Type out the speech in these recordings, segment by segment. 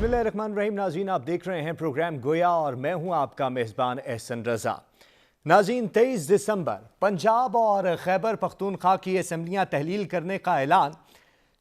बिस्मिल्लाहिर्रहमानिर्रहीम। नाज़रीन, आप देख रहे हैं प्रोग्राम गोया और मैं हूं आपका मेज़बान एहसन रज़ा। नाज़रीन, 23 दिसंबर पंजाब और खैबर पख्तूनख्वा की असम्बलियाँ तहलील करने का ऐलान।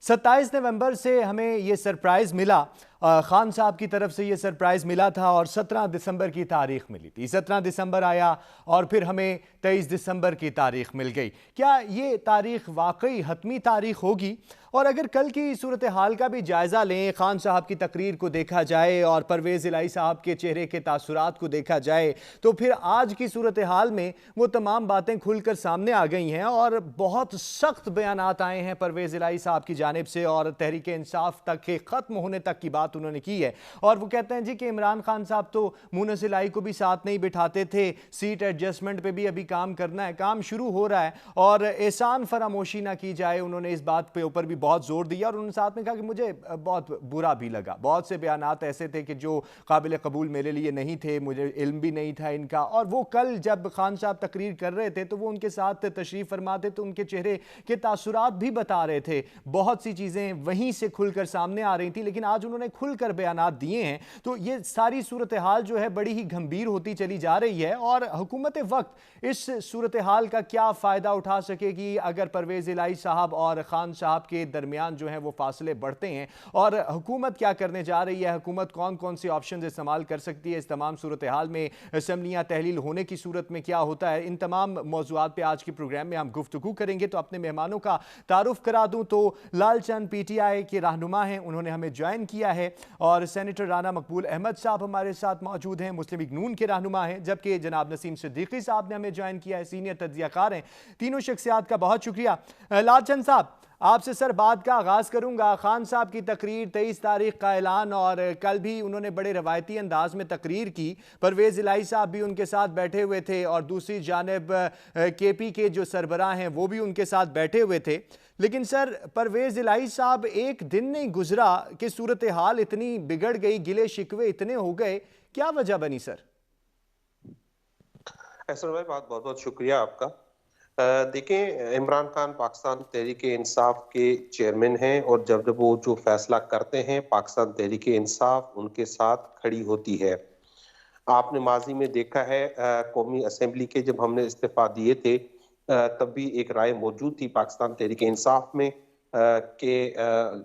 27 नवंबर से हमें ये सरप्राइज़ मिला, खान साहब की तरफ से ये सरप्राइज़ मिला था और 17 दिसंबर की तारीख मिली थी। 17 दिसंबर आया और फिर हमें 23 दिसंबर की तारीख मिल गई। क्या ये तारीख वाकई हतमी तारीख होगी? और अगर कल की सूरत हाल का भी जायज़ा लें, खान साहब की तकरीर को देखा जाए और परवेज़ इलाही साहब के चेहरे के तासुरात को देखा जाए, तो फिर आज की सूरत हाल में वो तमाम बातें खुलकर सामने आ गई हैं और बहुत सख्त बयानात आए हैं परवेज़ इलाही साहब की जानिब से और तहरीक इंसाफ तक के ख़त्म होने तक की बात उन्होंने की है। और वो कहते हैं जी कि इमरान खान साहब तो मुनस इलाही को भी साथ नहीं बिठाते थे, सीट एडजस्टमेंट पे भी अभी काम करना है, काम शुरू हो रहा है और एहसान फरामोशी ना की जाए। उन्होंने इस बात पे ऊपर भी बहुत जोर दिया और उन्होंने साथ में कहा कि मुझे बहुत बुरा भी लगा। बहुत से बयानात ऐसे थे कि जो काबिल कबूल मेरे लिए नहीं थे, मुझे इल्म भी नहीं था इनका। और वो कल जब खान साहब तकरीर कर रहे थे तो वो उनके साथ तशरीफ़ फरमा थे तो उनके चेहरे के तासुरात भी बता रहे थे। बहुत सी चीज़ें वहीं से खुलकर सामने आ रही थी, लेकिन आज उन्होंने खुलकर बयानात दिए हैं। तो ये सारी सूरत हाल जो है बड़ी ही गंभीर होती चली जा रही है और हुकूमत वक्त इस सूरत हाल का क्या फ़ायदा उठा सकेगी अगर परवेज़ इलाही साहब और खान साहब के दरमियान जो है वो फासले बढ़ते हैं। और हुकूमत क्या करने जा रही है, हुकूमत कौन कौन से ऑप्शन इस्तेमाल कर सकती है इस तमाम सूरत हाल में, असम्बलियाँ तहलील होने की सूरत में क्या होता है, इन तमाम मौज़ूआत पे आज के प्रोग्राम में हम गुफ्तगू करेंगे। तो अपने मेहमानों का तारुफ करा दूं तो लालचंद PTI के रहनुमा हैं, उन्होंने हमें ज्वाइन किया है और सेनेटर राना मकबूल अहमद साहब हमारे साथ मौजूद हैं, मुस्लिम लीग नून के रहनुमा हैं, जबकि जनाब नसीम सिद्दीकी साहब ने हमें ज्वाइन किया है, सीनियर तज्ज़ियाकार हैं। तीनों शख्सियात का बहुत शुक्रिया। लालचंद साहब, आपसे सर बात का आगाज़ करूंगा। खान साहब की तकरीर, 23 तारीख का ऐलान और कल भी उन्होंने बड़े रवायती अंदाज में तकरीर की। परवेज़ इलाही साहब भी उनके साथ बैठे हुए थे और दूसरी जानिब KP के जो सरबराह हैं वो भी उनके साथ बैठे हुए थे। लेकिन सर, परवेज़ इलाही साहब एक दिन नहीं गुजरा कि सूरत हाल इतनी बिगड़ गई, गिले शिकवे इतने हो गए, क्या वजह बनी सर? एहसन भाई, बहुत बहुत शुक्रिया आपका। देखें, इमरान खान पाकिस्तान तहरीक इंसाफ के चेयरमैन हैं और जब जब वो जो फैसला करते हैं पाकिस्तान तहरीक इंसाफ उनके साथ खड़ी होती है। आपने माजी में देखा है कौमी असम्बली के जब हमने इस्तीफा दिए थे तब भी एक राय मौजूद थी पाकिस्तान तहरीक इंसाफ में कि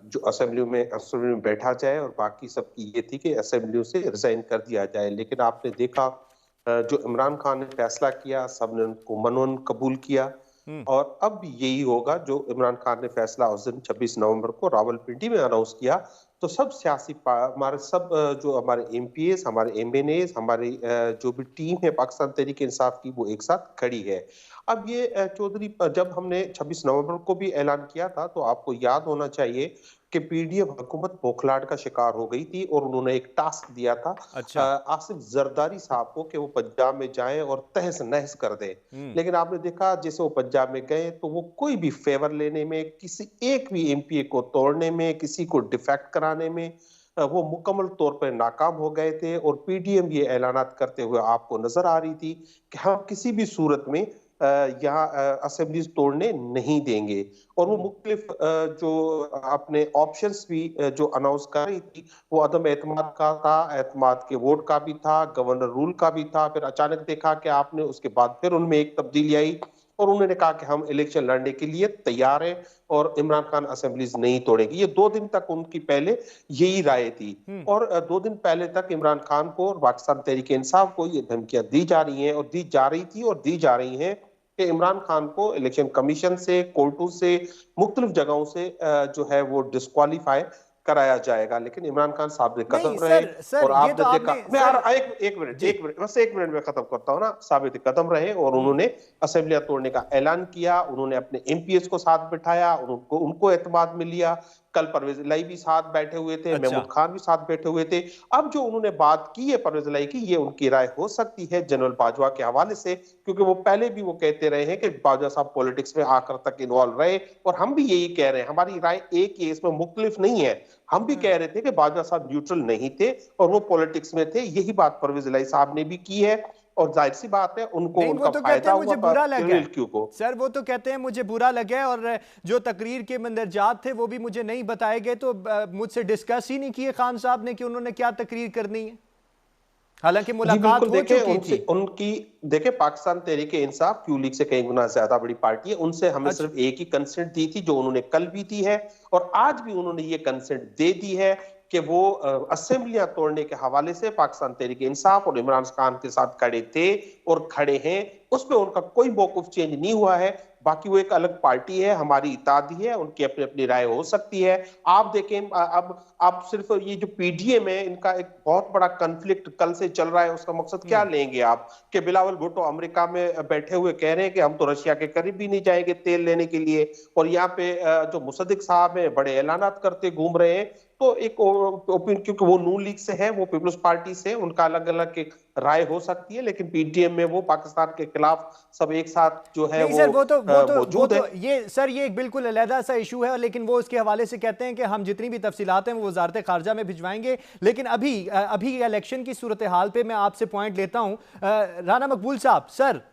जो असेंबली में बैठा जाए और बाकी सबकी ये थी कि असेंबली से रिजाइन कर दिया जाए। लेकिन आपने देखा जो इमरान खान ने फैसला किया सबने उनको मनोन कबूल किया और अब यही होगा जो इमरान खान ने फैसला उस दिन 26 नवंबर को रावलपिंडी में अनाउंस किया। तो सब सियासी हमारे सब जो हमारे MPs, हमारे MNAs, हमारी जो भी टीम है पाकिस्तान तहरीक इंसाफ की वो एक साथ खड़ी है। अब ये चौधरी जब हमने 26 नवंबर को भी ऐलान किया था तो आपको याद होना चाहिए कि PDM हुकूमत बौखलाहट का शिकार हो गई थी और उन्होंने एक टास्क दिया था अच्छा। आसिफ जरदारी साहब को कि वो पंजाब में जाएं और तहस नहस कर दें। लेकिन आपने देखा जैसे वो पंजाब में गए तो वो कोई भी फेवर लेने में, किसी एक भी MPA को तोड़ने में, किसी को डिफेक्ट कराने में वो मुकम्मल तौर पर नाकाम हो गए थे। और PDM ये ऐलानात करते हुए आपको नजर आ रही थी कि हम किसी भी सूरत में यहाँ असेंबलीज तोड़ने नहीं देंगे। और वो मुख्तलिफ जो अपने ऑप्शंस भी जो अनाउंस कर रही थी वो अदम एतमाद का था, एतमाद के वोट का भी था, गवर्नर रूल का भी था। फिर अचानक देखा कि आपने उसके बाद फिर उनमें एक तब्दीली आई और उन्होंने कहा कि हम इलेक्शन लड़ने के लिए तैयार हैं और इमरान खान असेंबलीज नहीं तोड़ेंगे। ये 2 दिन तक उनकी पहले यही राय थी और 2 दिन पहले तक इमरान खान को और पाकिस्तान तहरीक इंसाफ को ये धमकियां दी जा रही हैं और दी जा रही थी और दी जा रही हैं कि इमरान खान को इलेक्शन कमीशन से, कोर्टों से, मुख्तलिफ जगहों से जो है वो डिस्क्वालीफाई कराया जाएगा। लेकिन इमरान खान साहब ने कदम रहे और आपने देखा, मैं एक मिनट बस 1 मिनट में खत्म करता हूँ ना, साबित कदम रहे और उन्होंने असेंबलियां तोड़ने का ऐलान किया। उन्होंने अपने MPs को साथ बिठाया, उनको एतमाद में लिया। कल परवेज इलाही भी साथ बैठे हुए थे, महमूद खान भी साथ बैठे हुए थे। अब जो उन्होंने बात की है परवेज इलाही की, ये उनकी राय हो सकती है जनरल बाजवा के हवाले से, क्योंकि वो पहले भी वो कहते रहे हैं कि बाजवा साहब पॉलिटिक्स में आखिर तक इन्वॉल्व रहे और हम भी यही कह रहे हैं। हमारी राय एक ही है, इसमें मुख्तलिफ नहीं है। हम भी कह रहे थे कि बाजवा साहब न्यूट्रल नहीं थे और वो पॉलिटिक्स में थे। यही बात परवेज इलाही साहब ने भी की है और जाहिर सी बात है उनको नहीं, उनका वो तो कहते फायदा हैं हुआ मुझे बुरा लगा है क्यू को। सर, वो तो कहते हैं मुझे बुरा लगा है, और जो तकरीर के मंदरजात थे वो भी मुझे नहीं बताए गए, तो मुझसे डिस्कस ही नहीं किए खान साहब ने कि उन्होंने क्या तकरीर करनी है, हालांकि जी मुलाकात बिल्कुल, हो देखें चुकी उनसे थी। उनकी देखें पाकिस्तान तहरीक इंसाफ क्यू लीग से कई गुना ज्यादा बड़ी पार्टी है, उनसे हमें अच्छा। सिर्फ एक ही कंसेंट दी थी जो उन्होंने कल भी दी है, और आज भी उन्होंने ये कंसेंट दे दी है कि वो असेंबलियां तोड़ने के हवाले से पाकिस्तान तहरीक इंसाफ और इमरान खान के साथ खड़े थे और खड़े हैं, उस पर उनका कोई मौकूफ चेंज नहीं हुआ है। बाकी वो एक अलग पार्टी है, हमारी इत्तेहादी है, उनकी अपनी अपनी राय हो सकती है। आप देखें अब सिर्फ ये जो पीडीएम है इनका एक बहुत बड़ा कन्फ्लिक्ट कल से चल रहा है, उसका मकसद क्या लेंगे आप कि बिलावल भुट्टो अमेरिका में बैठे हुए कह रहे हैं कि हम तो रशिया के करीब भी नहीं जाएंगे तेल लेने के लिए, और यहाँ पे जो मुसद्दिक साहब है बड़े ऐलानात करते घूम रहे हैं। तो एक ओपिनियन, क्योंकि वो नून लीग से है, वो पीपल्स पार्टी से, उनका अलग अलग एक राय हो सकती है, लेकिन पीडीएम में वो पाकिस्तान के खिलाफ सब एक साथ जो है नहीं वो सर, वो मौजूद है। तो ये सर ये एक बिल्कुल अलहदा सा इशू है, लेकिन वो उसके हवाले से कहते हैं कि हम जितनी भी तफसीलात हैं वो वजारत खारजा में भिजवाएंगे। लेकिन अभी इलेक्शन की सूरत हाल पे मैं आपसे पॉइंट लेता हूं। राना मकबूल साहब, सर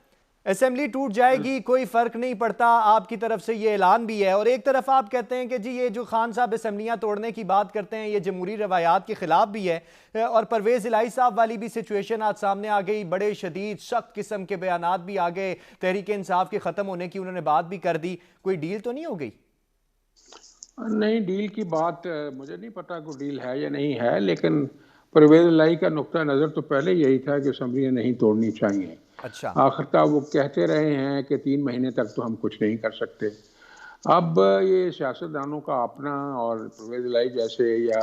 असेंबली टूट जाएगी कोई फर्क नहीं पड़ता, आपकी तरफ से ये ऐलान भी है, और एक तरफ आप कहते हैं कि जी ये जो खान साहब असेंबलियां तोड़ने की बात करते हैं ये जमहूरी रवायात के खिलाफ भी है, और परवेज इलाही साहब वाली भी सिचुएशन आज सामने आ गई, बड़े शदीद सख्त किस्म के बयानात भी आ गए, तहरीक इंसाफ के खत्म होने की उन्होंने बात भी कर दी, कोई डील तो नहीं हो गई? नहीं, डील की बात मुझे नहीं पता कोई डील है या नहीं है, लेकिन परवेज इलाही का नुक्ता नज़र तो पहले यही था कि असेंबलियां नहीं तोड़नी चाहिए। अच्छा। आखिरकार वो कहते रहे हैं कि 3 महीने तक तो हम कुछ नहीं कर सकते। अब ये सियासतदानों का अपना, और परवेज इलाही जैसे या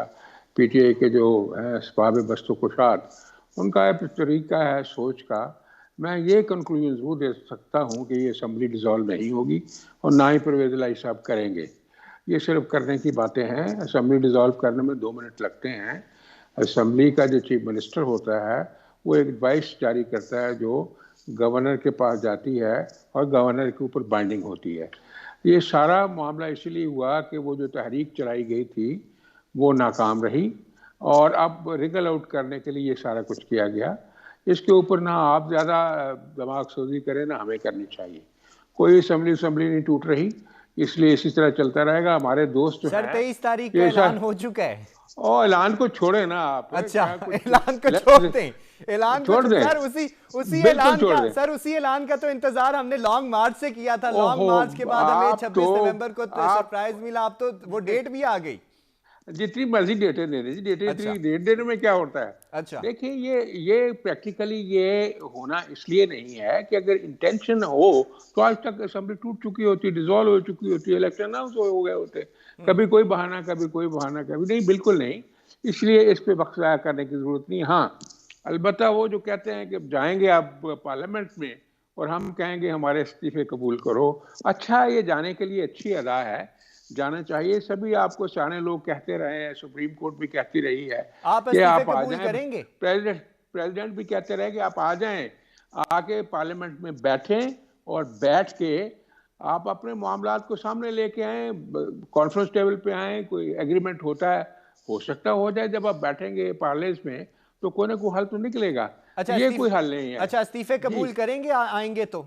पीटीआई के जो है असबाब बस्तकुशात, उनका एक तरीका है सोच का। मैं ये कंक्लूजन जरूर दे सकता हूँ कि ये असम्बली डिज़ोल्व नहीं होगी और ना ही परवेज इलाही साहब करेंगे। ये सिर्फ करने की बातें हैं। असम्बली डिज़ोल्व करने में 2 मिनट लगते हैं। असम्बली का जो चीफ मिनिस्टर होता है वो एक एडवाइस जारी करता है जो गवर्नर के पास जाती है और गवर्नर के ऊपर बाइंडिंग होती है। ये सारा मामला इसलिए हुआ कि वो जो तहरीक चलाई गई थी वो नाकाम रही, और अब रिगल आउट करने के लिए ये सारा कुछ किया गया। इसके ऊपर ना आप ज़्यादा दिमाग सोजी करें ना हमें करनी चाहिए। कोई असम्बली नहीं टूट रही, इसलिए इसी तरह चलता रहेगा। हमारे दोस्त जो सर हैं 23 तारीख का ऐलान हो चुका है। और ऐलान को छोड़े ना आप। अच्छा, ऐलान को छोड़ दें, ऐलान को छोड़ दें, सर उसी बिल्कुल ऐलान छोड़ का, दें। सर उसी ऐलान का तो इंतजार हमने लॉन्ग मार्च से किया था। लॉन्ग ओहो, मार्च के बाद हमें आप 26 तो नवंबर को सरप्राइज मिला, अब तो वो डेट भी आ गई। जितनी मर्जी डेटें दे दीजिए, डेटें अच्छा। इतनी डेट देने में क्या होता है। अच्छा। देखिए ये प्रैक्टिकली ये होना इसलिए नहीं है कि अगर इंटेंशन हो तो आज तक असेंबली टूट चुकी होती, डिसॉल्व हो चुकी होती, इलेक्शन ना हो गए होते। कभी कोई बहाना, कभी कोई बहाना, कभी नहीं, बिल्कुल नहीं। इसलिए इस पे वक्त ज़ाया करने की जरूरत नहीं। हाँ, अलबत्ता वो जो कहते हैं कि जाएंगे आप पार्लियामेंट में और हम कहेंगे हमारे इस्तीफे कबूल करो, अच्छा ये जाने के लिए अच्छी अदा है, जाना चाहिए। सभी आपको सियाने लोग कहते रहे हैं, सुप्रीम कोर्ट भी कहती रही है आप कि इस्तीफे आप आ कबूल जाएं। करेंगे? प्रेसिडेंट भी कहते रहे कि आप आ जाएं, आके पार्लियामेंट में बैठें और बैठ के आप अपने मामलात को सामने लेके आए, कॉन्फ्रेंस टेबल पे आए, कोई एग्रीमेंट होता है, हो सकता हो जाए। जब आप बैठेंगे पार्लियामेंट में तो कोई ना कोई हल तो निकलेगा। अच्छा, ये कोई हल नहीं है। अच्छा इस्तीफे जी, कबूल करेंगे आएंगे तो?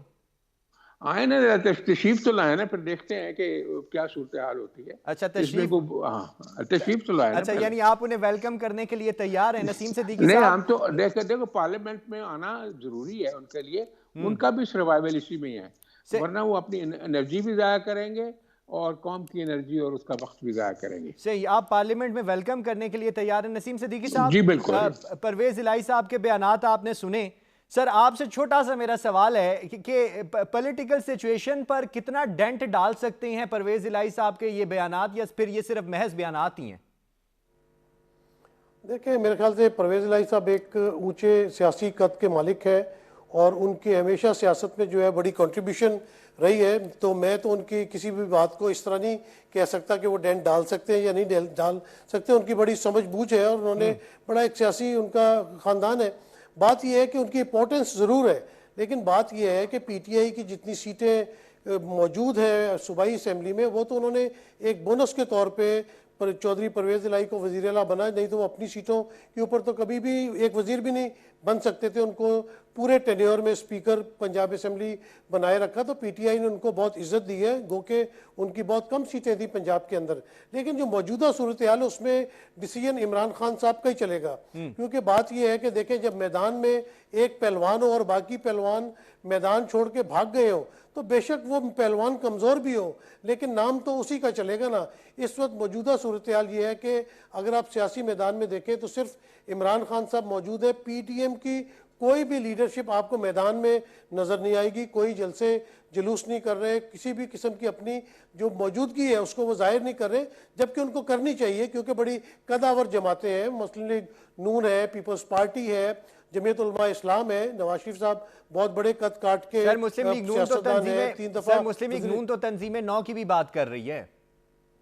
आए ना, तशरीफ तो लाए ना, फिर देखते हैं कि क्या सूरत हाल होती है। अच्छा, इसमें तशरीफ। को हाँ, तशरीफ तो लाए ना अच्छा, पहले। यानी आप उन्हें वेलकम करने के लिए तैयार हैं नसीम सिद्दीकी नहीं, साहब? हम तो देखो पार्लियामेंट में आना जरूरी है उनके लिए, उनका भी सर्वाइवल इसी में ही है, वरना वो अपनी एनर्जी भी ज़ाया करेंगे और कौम की एनर्जी और उसका वक्त भी ज़ाया करेंगे। सही, आप पार्लियामेंट में वेलकम करने के लिए तैयार हैं नसीम सिद्दीकी साहब? जी बिल्कुल। परवेज इलाही साहब के बयानात आपने सुने। सर आपसे छोटा सा मेरा सवाल है कि पॉलिटिकल सिचुएशन पर कितना डेंट डाल सकते हैं परवेज इलाही साहब के ये बयानात, या फिर ये सिर्फ महज बयानात ही हैं? देखिए, मेरे ख्याल से परवेज इलाही साहब एक ऊंचे सियासी कद के मालिक है और उनकी हमेशा सियासत में जो है बड़ी कंट्रीब्यूशन रही है। तो मैं तो उनकी किसी भी बात को इस तरह नहीं कह सकता कि वो डेंट डाल सकते हैं या नहीं डाल सकते। उनकी बड़ी समझ बूझ है और उन्होंने बड़ा एक सियासी उनका ख़ानदान है। बात यह है कि उनकी इंपॉर्टेंस ज़रूर है, लेकिन बात यह है कि पीटीआई की जितनी सीटें मौजूद है सूबाई असम्बली में, वो तो उन्होंने एक बोनस के तौर पे चौधरी परवेज इलाही को वज़ीर आला बना, नहीं तो वो अपनी सीटों के ऊपर तो कभी भी एक वज़ीर भी नहीं बन सकते थे। उनको पूरे टेन्योर में स्पीकर पंजाब असेंबली बनाए रखा, तो पीटीआई ने उनको बहुत इज्जत दी है, गो के उनकी बहुत कम सीटें थी पंजाब के अंदर। लेकिन जो मौजूदा सूरत हाल है उसमें डिसीजन इमरान खान साहब का ही चलेगा, क्योंकि बात यह है कि देखें, जब मैदान में एक पहलवान हो और बाकी पहलवान मैदान छोड़ के भाग गए हो, तो बेशक वो पहलवान कमज़ोर भी हो लेकिन नाम तो उसी का चलेगा ना। इस वक्त मौजूदा सूरत हाल ये है कि अगर आप सियासी मैदान में देखें तो सिर्फ इमरान खान साहब मौजूद है, पीटीएम की कोई भी लीडरशिप आपको मैदान में नज़र नहीं आएगी, कोई जलसे जुलूस नहीं कर रहे, किसी भी किस्म की अपनी जो मौजूदगी है उसको वो जाहिर नहीं कर रहे, जबकि उनको करनी चाहिए, क्योंकि बड़ी कदावर जमातें हैं, मुस्लिम लीग नून है, पीपल्स पार्टी है, जमीयत उलमा इस्लाम है, नवाज शरीफ साहब बहुत बड़े कद काट के सर मुस्लिम लीग नून तो तंजीमें, तीन दफा मुस्लिम लीग नून तो तंजीमें 9 की भी बात कर रही है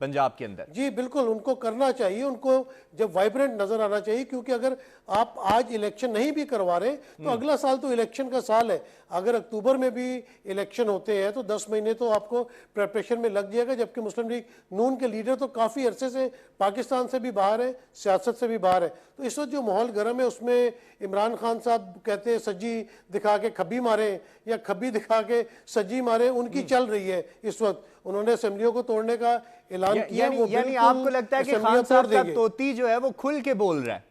पंजाब के अंदर। जी बिल्कुल, उनको करना चाहिए, उनको जब वाइब्रेंट नजर आना चाहिए, क्योंकि अगर आप आज इलेक्शन नहीं भी करवा रहे तो अगला साल तो इलेक्शन का साल है। अगर अक्टूबर में भी इलेक्शन होते हैं तो 10 महीने तो आपको प्रिपरेशन में लग जाएगा, जबकि मुस्लिम लीग नून के लीडर तो काफ़ी अरसे से पाकिस्तान से भी बाहर है, सियासत से भी बाहर है। तो इस वक्त जो माहौल गर्म है उसमें इमरान खान साहब कहते हैं सज्जी दिखा के खब्बी मारे या खब्बी दिखा के सज्जी मारे, उनकी चल रही है इस वक्त। उन्होंने असेंबलियों को तोड़ने का ऐलान किया, वो यानी आपको लगता है कि खान साहब का तोती जो है वो खुल के बोल रहा है,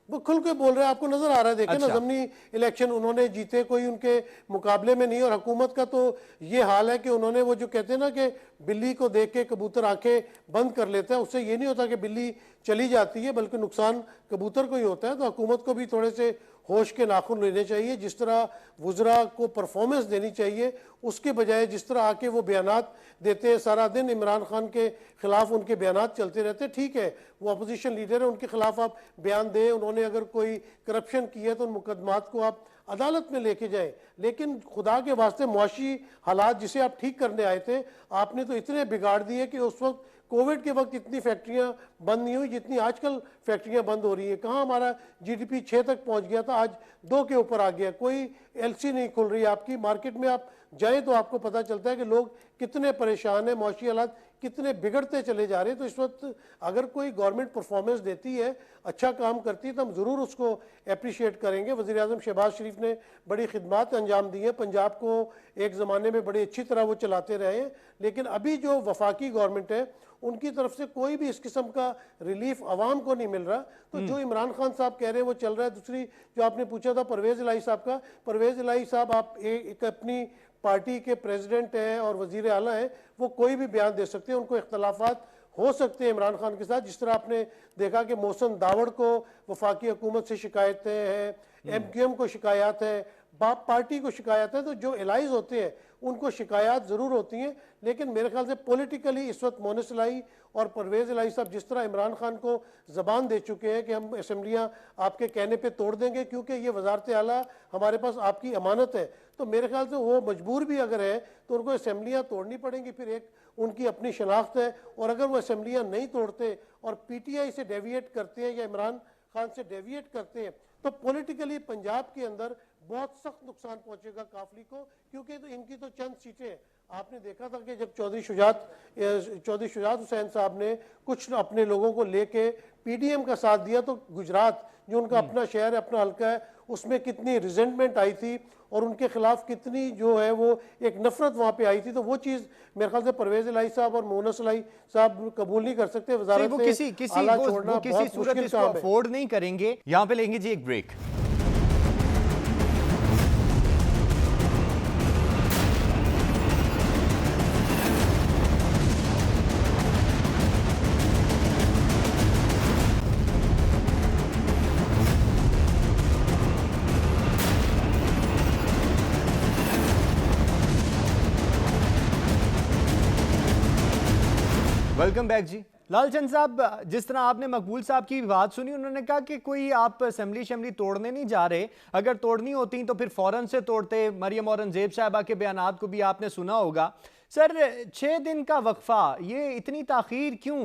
वो खुल के बोल रहे हैं, आपको नजर आ रहा है। देखें ना, ज़मीनी इलेक्शन उन्होंने जीते, कोई उनके मुकाबले में नहीं। और हुकूमत का तो ये हाल है कि उन्होंने वो जो कहते हैं ना कि बिल्ली को देख के कबूतर आंखें बंद कर लेता है, उससे ये नहीं होता कि बिल्ली चली जाती है, बल्कि नुकसान कबूतर को ही होता है। तो हुकूमत को भी थोड़े से होश के नाखून लेने चाहिए, जिस तरह वुज़रा को परफॉर्मेंस देनी चाहिए उसके बजाय जिस तरह आके वो बयानात देते हैं, सारा दिन इमरान खान के खिलाफ उनके बयानात चलते रहते हैं। ठीक है, वो अपोजिशन लीडर है, उनके खिलाफ आप बयान दें, उन्होंने अगर कोई करप्शन की है तो उन मुकदमात को आप अदालत में लेके जाएं, लेकिन खुदा के वास्ते मुआशी हालात जिसे आप ठीक करने आए थे, आपने तो इतने बिगाड़ दिए कि उस वक्त कोविड के वक्त इतनी फैक्ट्रियां बंद नहीं हुई जितनी आजकल फैक्ट्रियां बंद हो रही है। कहाँ हमारा जीडीपी 6 तक पहुंच गया था, आज 2 के ऊपर आ गया। कोई एलसी नहीं खुल रही आपकी, मार्केट में आप जाएं तो आपको पता चलता है कि लोग कितने परेशान हैं, मौशी हालात कितने बिगड़ते चले जा रहे हैं। तो इस वक्त अगर कोई गवर्नमेंट परफॉर्मेंस देती है, अच्छा काम करती है, तो हम ज़रूर उसको अप्रिशिएट करेंगे। वज़ीर आज़म शहबाज शरीफ ने बड़ी खिदमात अंजाम दी है, पंजाब को एक ज़माने में बड़ी अच्छी तरह वो चलाते रहे हैं, लेकिन अभी जो वफाकी गवर्नमेंट है उनकी तरफ से कोई भी इस किस्म का रिलीफ आवाम को नहीं मिल रहा। तो जो इमरान खान साहब कह रहे हैं वो चल रहा है। दूसरी जो आपने पूछा था परवेज़ इलाही साहब का, परवेज़ इलाही साहब आप एक अपनी पार्टी के प्रेसिडेंट हैं और वजीर आला हैं, वो कोई भी बयान दे सकते हैं, उनको इख्तलाफात हो सकते हैं इमरान खान के साथ। जिस तरह आपने देखा कि मोहसिन दावड़ को वफाकी हुकूमत से शिकायतें हैं, MQM को शिकायत है, बाप पार्टी को शिकायत है। तो जो एलाइज होते हैं उनको शिकायत ज़रूर होती हैं, लेकिन मेरे ख्याल से पॉलिटिकली इस वक्त मोहसिन इलाही और परवेज़ इलाही साहब जिस तरह इमरान खान को ज़बान दे चुके हैं कि हम असेंबलियाँ आपके कहने पे तोड़ देंगे क्योंकि ये वजारत आला हमारे पास आपकी अमानत है, तो मेरे ख्याल से वो मजबूर भी अगर है तो उनको असेंबलियाँ तोड़नी पड़ेंगी। फिर एक उनकी अपनी शनाख्त है, और अगर वो असेंबलियाँ नहीं तोड़ते और PTI से डेविएट करते हैं या इमरान खान से डेविएट करते हैं तो पॉलिटिकली पंजाब के अंदर बहुत सख्त नुकसान पहुंचेगा काफली को, क्योंकि तो इनकी तो चंद सीटें। आपने देखा था कि जब चौधरी शुजात हुसैन साहब ने कुछ अपने लोगों को लेके PDM का साथ दिया, तो गुजरात जो उनका अपना शहर है, अपना हल्का है, उसमें कितनी रिजेंटमेंट आई थी और उनके खिलाफ कितनी जो है वो एक नफरत वहाँ पे आई थी। तो वो चीज़ मेरे ख्याल से परवेज़ इलाही साहब और मोहसिन इलाही साहब कबूल नहीं कर सकते। वजारत वो किसी सूरत इसको अफोर्ड नहीं करेंगे। यहाँ पे लेंगे जी एक ब्रेक। वेलकम बैक जी। लालचंद साहब, जिस तरह आपने मकबूल साहब की बात सुनी, उन्होंने कहा कि कोई आप असेंबली तोड़ने नहीं जा रहे, अगर तोड़नी होती तो फिर फौरन से तोड़ते। मरियम औरंगजेब साहबा के बयानात को भी आपने सुना होगा। सर 6 दिन का वक्फा, ये इतनी ताखीर क्यों?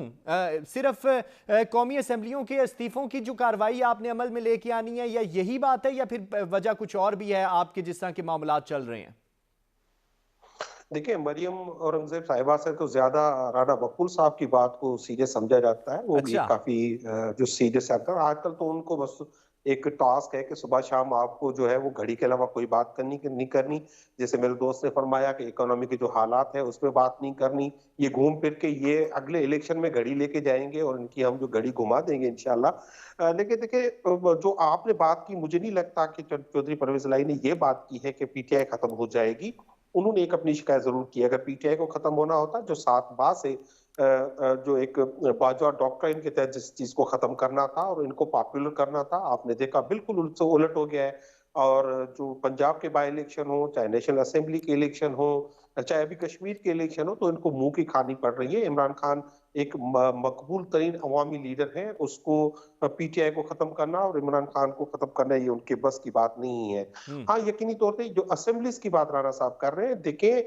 सिर्फ कौमी असेंबलियों के इस्तीफों की जो कार्रवाई आपने अमल में लेके आनी है, या यही बात है, या फिर वजह कुछ और भी है आपके जिस तरह के मामलात चल रहे हैं? देखिए, मरियम औरंगजेब साहिबा से तो ज्यादा राणा मकबूल साहब की बात को सीरियस समझा जाता है। वो भी काफी जो सीरियस आता है। आजकल तो उनको बस एक टास्क है कि सुबह शाम आपको जो है वो घड़ी के अलावा कोई बात नहीं करनी। जैसे मेरे दोस्त ने फरमाया कि इकोनॉमी के जो हालात है उस पर बात नहीं करनी। ये घूम फिर के ये अगले इलेक्शन में घड़ी लेके जाएंगे और इनकी हम जो घड़ी घुमा देंगे इंशाल्लाह। लेकिन देखिए, जो आपने बात की, मुझे नहीं लगता कि चौधरी परवेज लाई ने ये बात की है कि पीटीआई खत्म हो जाएगी। उन्होंने एक अपनी शिकायत जरूर की, अगर पीटीआई को खत्म होना होता, जो 7 माह से जो एक बाजवा डॉक्ट्राइन के तहत जिस चीज को खत्म करना था और इनको पॉपुलर करना था, आपने देखा बिल्कुल उलट हो गया है। और जो पंजाब के बाई इलेक्शन हो, चाहे नेशनल असेंबली के इलेक्शन हो, चाहे अभी कश्मीर के इलेक्शन हो, तो इनको मुंह की खानी पड़ रही है। इमरान खान एक मकबूल तरीन अवामी लीडर है, उसको पीटीआई को खत्म करना और इमरान खान को खत्म करना ये उनके बस की बात नहीं है। हाँ, यकीनी तौर पे जो असेंबलीज की बात राणा साहब कर रहे हैं, देखें,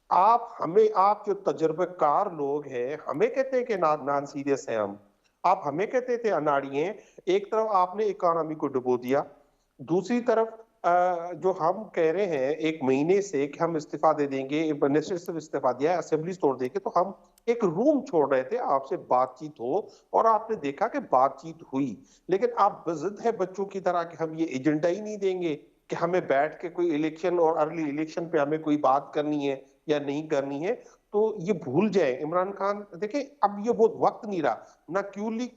आप जो तजुर्बेकार लोग हैं, हमें कहते हैं कि नॉन सीरियस है हम। आप हमें कहते थे अनाड़ी हैं। एक तरफ आपने इकोनॉमी को डुबो दिया, दूसरी तरफ जो हम कह रहे हैं 1 महीने से कि हम इस्तीफा दे देंगे, मिनिस्टर से इस्तीफा दिया, असेंबली तोड़ देंगे, तो हम एक रूम छोड़ रहे थे आपसे बातचीत हो, और आपने देखा कि बातचीत हुई। लेकिन आप जिद है बच्चों की तरह कि हम ये एजेंडा ही नहीं देंगे कि हमें बैठ के कोई इलेक्शन और अर्ली इलेक्शन पे हमें कोई बात करनी है या नहीं करनी है। तो ये भूल जाए इमरान खान। देखिए, अब ये वो वक्त नहीं रहा, ना क्यू लीग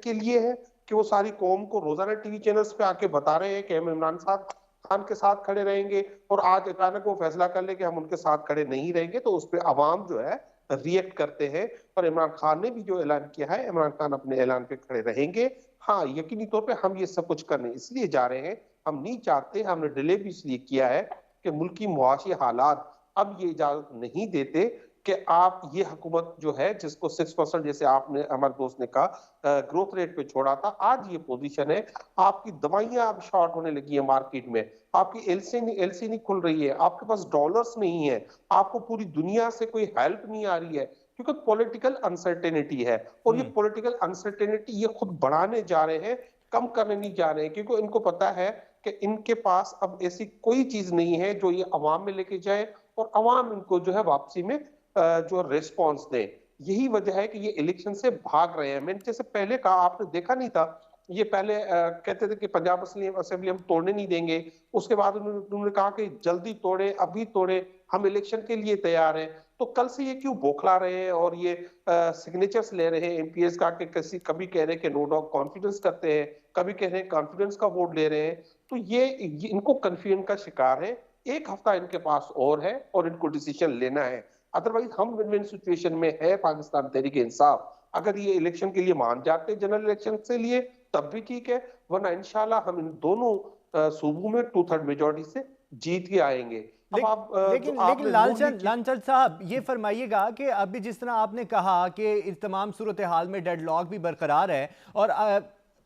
के लिए है कि वो सारी कौम को रोजाना टीवी चैनल्स पे आके बता रहे हैं कि हम इमरान साहब खान के साथ खड़े रहेंगे, और आज अचानक वो फैसला कर ले कि हम उनके साथ खड़े नहीं रहेंगे, तो उस पर अवाम जो है रिएक्ट करते हैं। और इमरान खान ने भी जो ऐलान किया है, इमरान खान अपने ऐलान पे खड़े रहेंगे। हाँ, यकीनी तौर पे हम ये सब कुछ करने इसलिए जा रहे हैं, हम नहीं चाहते, हमने डिले भी इसलिए किया है कि मुल्की मुआशी हालात अब ये इजाजत नहीं देते कि आप ये हुकूमत जो है, जिसको 6% जैसे आपने हमारे दोस्त ने कहा ग्रोथ रेट पे छोड़ा था, आज ये पोजीशन है। आपकी दवाइयां अब शॉर्ट होने लगी है मार्केट में, आपकी एलसी नहीं खुल रही है, आपके पास डॉलर्स नहीं है, आपको पूरी दुनिया से कोई हेल्प नहीं आ रही है, क्योंकि पॉलिटिकल अनसर्टेनिटी है। और ये पॉलिटिकल अनसर्टेनिटी ये खुद बढ़ाने जा रहे हैं, कम करने नहीं जा रहे हैं, क्योंकि इनको पता है कि इनके पास अब ऐसी कोई चीज नहीं है जो ये अवाम में लेके जाए और अवाम इनको जो है वापसी में जो रिस्पॉन्स दे। यही वजह है कि ये इलेक्शन से भाग रहे हैं। मैंने जैसे पहले कहा, आपने देखा नहीं था, ये पहले कहते थे कि पंजाब असेंबली हम तोड़ने नहीं देंगे, उसके बाद उन्होंने कहा कि जल्दी तोड़े, अभी तोड़े, हम इलेक्शन के लिए तैयार हैं। तो कल से ये क्यों बौखला रहे हैं और ये सिग्नेचर्स ले रहे हैं एमपीएस का, कि कभी कह रहे हैं कि नो डाउट कॉन्फिडेंस करते हैं, कभी कह रहे हैं कॉन्फिडेंस का वोट ले रहे हैं। तो ये इनको कंफ्यूजन का शिकार है। 1 हफ्ता इनके पास और है और इनको डिसीजन लेना है। अदरवाइज हम विन विन सिचुएशन में है पाकिस्तान तहरीक इंसाफ। अगर ये इलेक्शन के लिए मान जाते जनरल इलेक्शन से लिए तब भी ठीक है, वरना इंशाल्लाह हम इन दोनों सूबों में 2/3 मेजोरिटी से जीत के आएंगे। अब आप लेकिन लालचंद साहब, ये फरमाइएगा कि अभी जिस तरह आपने कहा कि इस तमाम सूरत हाल में डेडलॉक भी बरकरार है, और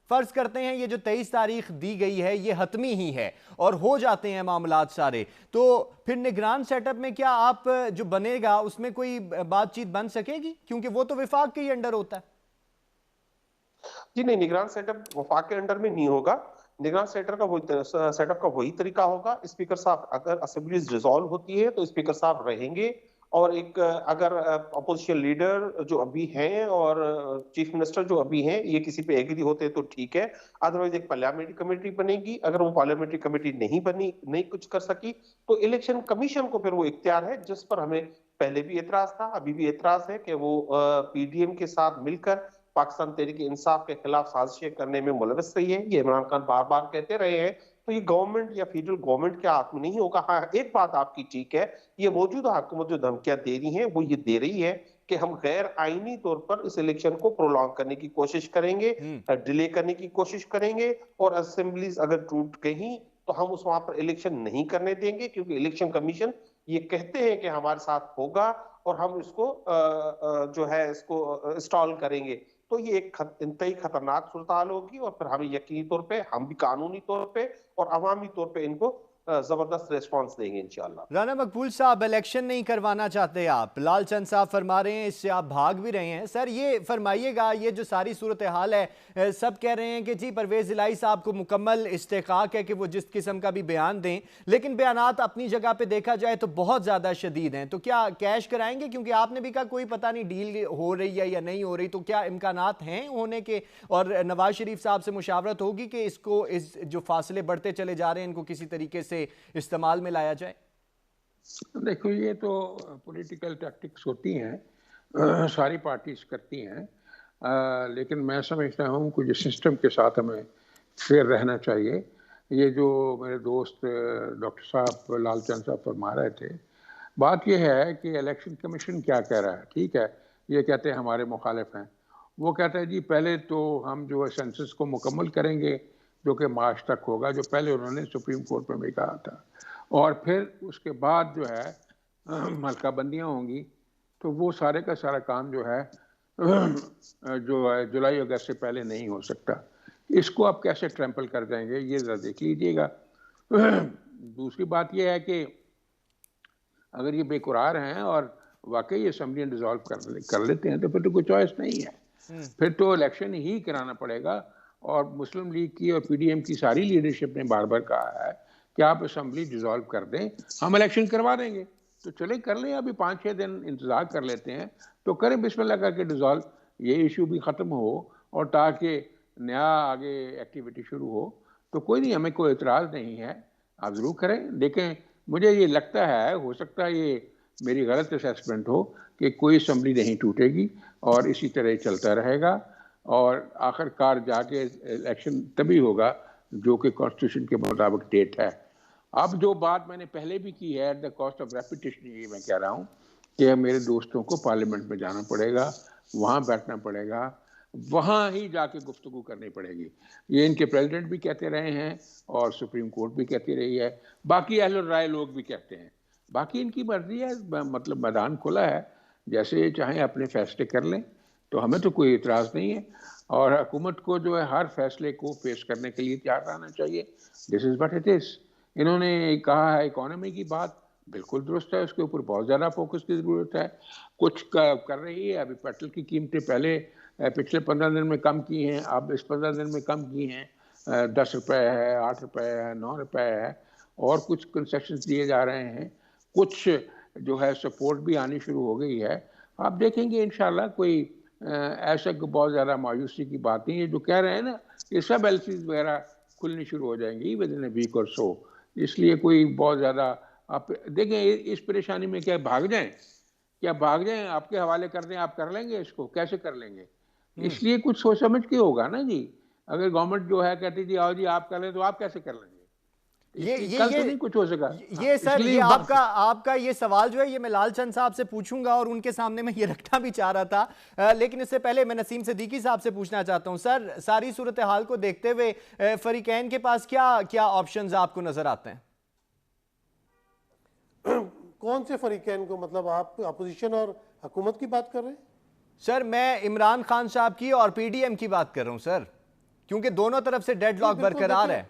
फर्ज करते हैं ये जो 23 तारीख दी गई है ये हतमी ही है और हो जाते हैं मामलात सारे, तो फिर निगरान सेटअप में क्या आप जो बनेगा उसमें कोई बातचीत बन सकेगी, क्योंकि वो तो विफाक के ही अंडर होता है? जी नहीं, निगरान सेटअप वफाक के अंडर में नहीं होगा। निगरान सेटअप का वही तरीका होगा। स्पीकर साहब, अगर असेंबलीज डिसॉल्व होती है तो स्पीकर साहब रहेंगे, और एक अगर अपोजिशन लीडर जो अभी हैं और चीफ मिनिस्टर जो अभी हैं, ये किसी पे एग्री होते हैं तो ठीक है। अदरवाइज एक पार्लियामेंट्री कमेटी बनेगी। अगर वो पार्लियामेंट्री कमेटी नहीं बनी, नहीं कुछ कर सकी, तो इलेक्शन कमीशन को फिर वो इख्तियार है, जिस पर हमें पहले भी एतराज था, अभी भी एतराज है, कि वो पीडीएम के साथ मिलकर पाकिस्तान तहरीक इंसाफ के खिलाफ साजिशें करने में मुलविस रही है। ये इमरान खान बार बार कहते रहे हैं। तो ये गवर्नमेंट या फेडरल गवर्नमेंट के हाथ में नहीं होगा। हाँ, एक बात आपकी ठीक है, ये मौजूदा हुकूमत जो धमकियां दे रही है वो ये दे रही है कि हम गैर आईनी तौर पर इस इलेक्शन को प्रोलॉन्ग करने की कोशिश करेंगे, डिले करने की कोशिश करेंगे, और असेंबलीज अगर टूट गई तो हम उस वहां पर इलेक्शन नहीं करने देंगे, क्योंकि इलेक्शन कमीशन ये कहते हैं कि हमारे साथ होगा और हम इसको जो है इसको इंस्टॉल करेंगे। तो ये एक इंतई खतरनाक सूरत हाल होगी, और फिर हमें यकीनी तौर पे, हम भी कानूनी तौर पे और अवामी तौर पे इनको जबरदस्त रिस्पॉन्स देंगे इंशाल्लाह। राना मकबूल साहब, इलेक्शन नहीं करवाना चाहते आप, लाल चंद साहब फरमा रहे हैं, इससे आप भाग भी रहे हैं। सर ये फरमाइएगा, ये जो सारी सूरत हाल है, सब कह रहे हैं कि जी परवेज़ इलाही साहब को मुकम्मल इस्तेकाक है कि वो जिस किस्म का भी बयान दें, लेकिन बयानात अपनी जगह पे देखा जाए तो बहुत ज़्यादा शदीद हैं, तो क्या कैश कराएंगे? क्योंकि आपने भी कहा कोई पता नहीं डील हो रही है या नहीं हो रही, तो क्या इम्कानात हैं होने के? और नवाज शरीफ साहब से मुशावरत होगी कि इसको, इस जो फासले बढ़ते चले जा रहे हैं, इनको किसी तरीके से इस्तेमाल में लाया जाए? देखो, ये तो पॉलिटिकल टैक्टिक्स होती हैं, सारी पार्टीज करती हैं, लेकिन मैं समझता हूँ कि जो सिस्टम के साथ हमें फेयर रहना चाहिए। ये जो मेरे दोस्त डॉक्टर साहब लालचंद साहब फरमा रहे थे, बात यह है कि इलेक्शन कमीशन क्या कह रहा है। ठीक है, ये कहते हैं हमारे मुखालिफ हैं, वो कहते हैं जी पहले तो हम जो है सेंसस को मुकम्मल करेंगे जो कि मार्च तक होगा, जो पहले उन्होंने सुप्रीम कोर्ट में भी कहा था, और फिर उसके बाद जो है हल्का बंदियाँ होंगी, तो वो सारे का सारा काम जो है जुलाई अगस्त से पहले नहीं हो सकता। इसको आप कैसे ट्रैम्पल कर देंगे, ये ज़रा देख लीजिएगा। दूसरी बात यह है कि अगर ये बेकुरार हैं और वाकई असेंबली डिसॉल्व कर लेते हैं तो फिर तो कोई चॉइस नहीं है, फिर तो इलेक्शन ही कराना पड़ेगा। और मुस्लिम लीग की और पीडीएम की सारी लीडरशिप ने बार बार कहा है कि आप असेंबली डिसॉल्व कर दें, हम इलेक्शन करवा देंगे। तो चले कर लें, अभी 5-6 दिन इंतजार कर लेते हैं, तो करें बिस्मिल्लाह करके डिसॉल्व, ये इशू भी ख़त्म हो और ताकि नया आगे एक्टिविटी शुरू हो। तो कोई नहीं, हमें कोई एतराज़ नहीं है, आप ज़रूर करें। देखें, मुझे ये लगता है, हो सकता है ये मेरी गलत असेसमेंट हो, कि कोई असेंबली नहीं टूटेगी और इसी तरह चलता रहेगा, और आखिरकार जाके इलेक्शन तभी होगा जो कि कॉन्स्टिट्यूशन के मुताबिक डेट है। अब जो बात मैंने पहले भी की है, at the cost of repetition, ये मैं कह रहा हूँ कि मेरे दोस्तों को पार्लियामेंट में जाना पड़ेगा, वहाँ बैठना पड़ेगा, वहाँ ही जाके गुफ्तगू करनी पड़ेगी। ये इनके प्रेसिडेंट भी कहते रहे हैं और सुप्रीम कोर्ट भी कहती रही है, बाकी अहल राय लोग भी कहते हैं। बाकी इनकी मर्जी है, मतलब मैदान खुला है, जैसे चाहें अपने फैसले कर लें, तो हमें तो कोई इतराज़ नहीं है। और हुकूमत को जो है हर फैसले को पेश करने के लिए तैयार रहना चाहिए। This is what it is. इन्होंने कहा है इकोनॉमी की बात, बिल्कुल दुरुस्त है, उसके ऊपर बहुत ज़्यादा फोकस की ज़रूरत है। कुछ कर रही है, अभी पेट्रोल की कीमतें पहले पिछले 15 दिन में कम की हैं, अब इस 15 दिन में कम की हैं, 10 रुपये है, 8 रुपये है, 9 रुपये है, और कुछ कंसेशंस दिए जा रहे हैं, कुछ जो है सपोर्ट भी आनी शुरू हो गई है। आप देखेंगे इंशाल्लाह कोई ऐसा बहुत ज़्यादा मायूसी की बात नहीं है। जो कह रहे हैं ना, ये सब एलसीज वगैरह खुलनी शुरू हो जाएंगी विद इन अ वीक और सो, इसलिए कोई बहुत ज़्यादा आप देखें इस परेशानी में क्या भाग जाएं, आपके हवाले कर दें, आप कर लेंगे इसको, कैसे कर लेंगे? इसलिए कुछ सोच समझ के होगा ना जी। अगर गवर्नमेंट जो है कहती जी आओ जी आप कर लें, तो आप कैसे कर लेंगे? कल तो नहीं कुछ हो सका। ये सर, ये आपका ये सवाल जो है, ये मैं लालचंद साहब से पूछूंगा और उनके सामने मैं ये रखना भी चाह रहा था, लेकिन इससे पहले मैं नसीम सिद्दीकी साहब से पूछना चाहता हूं। सर, सारी सूरत हाल को देखते हुए फरीकैन के पास क्या क्या ऑप्शंस आपको नजर आते हैं? कौन से फरीकैन को, मतलब आप अपोजिशन और हुकूमत की बात कर रहे हैं? सर, मैं इमरान खान साहब की और पीडीएम की बात कर रहा हूं सर, क्योंकि दोनों तरफ से डेडलॉक बरकरार है।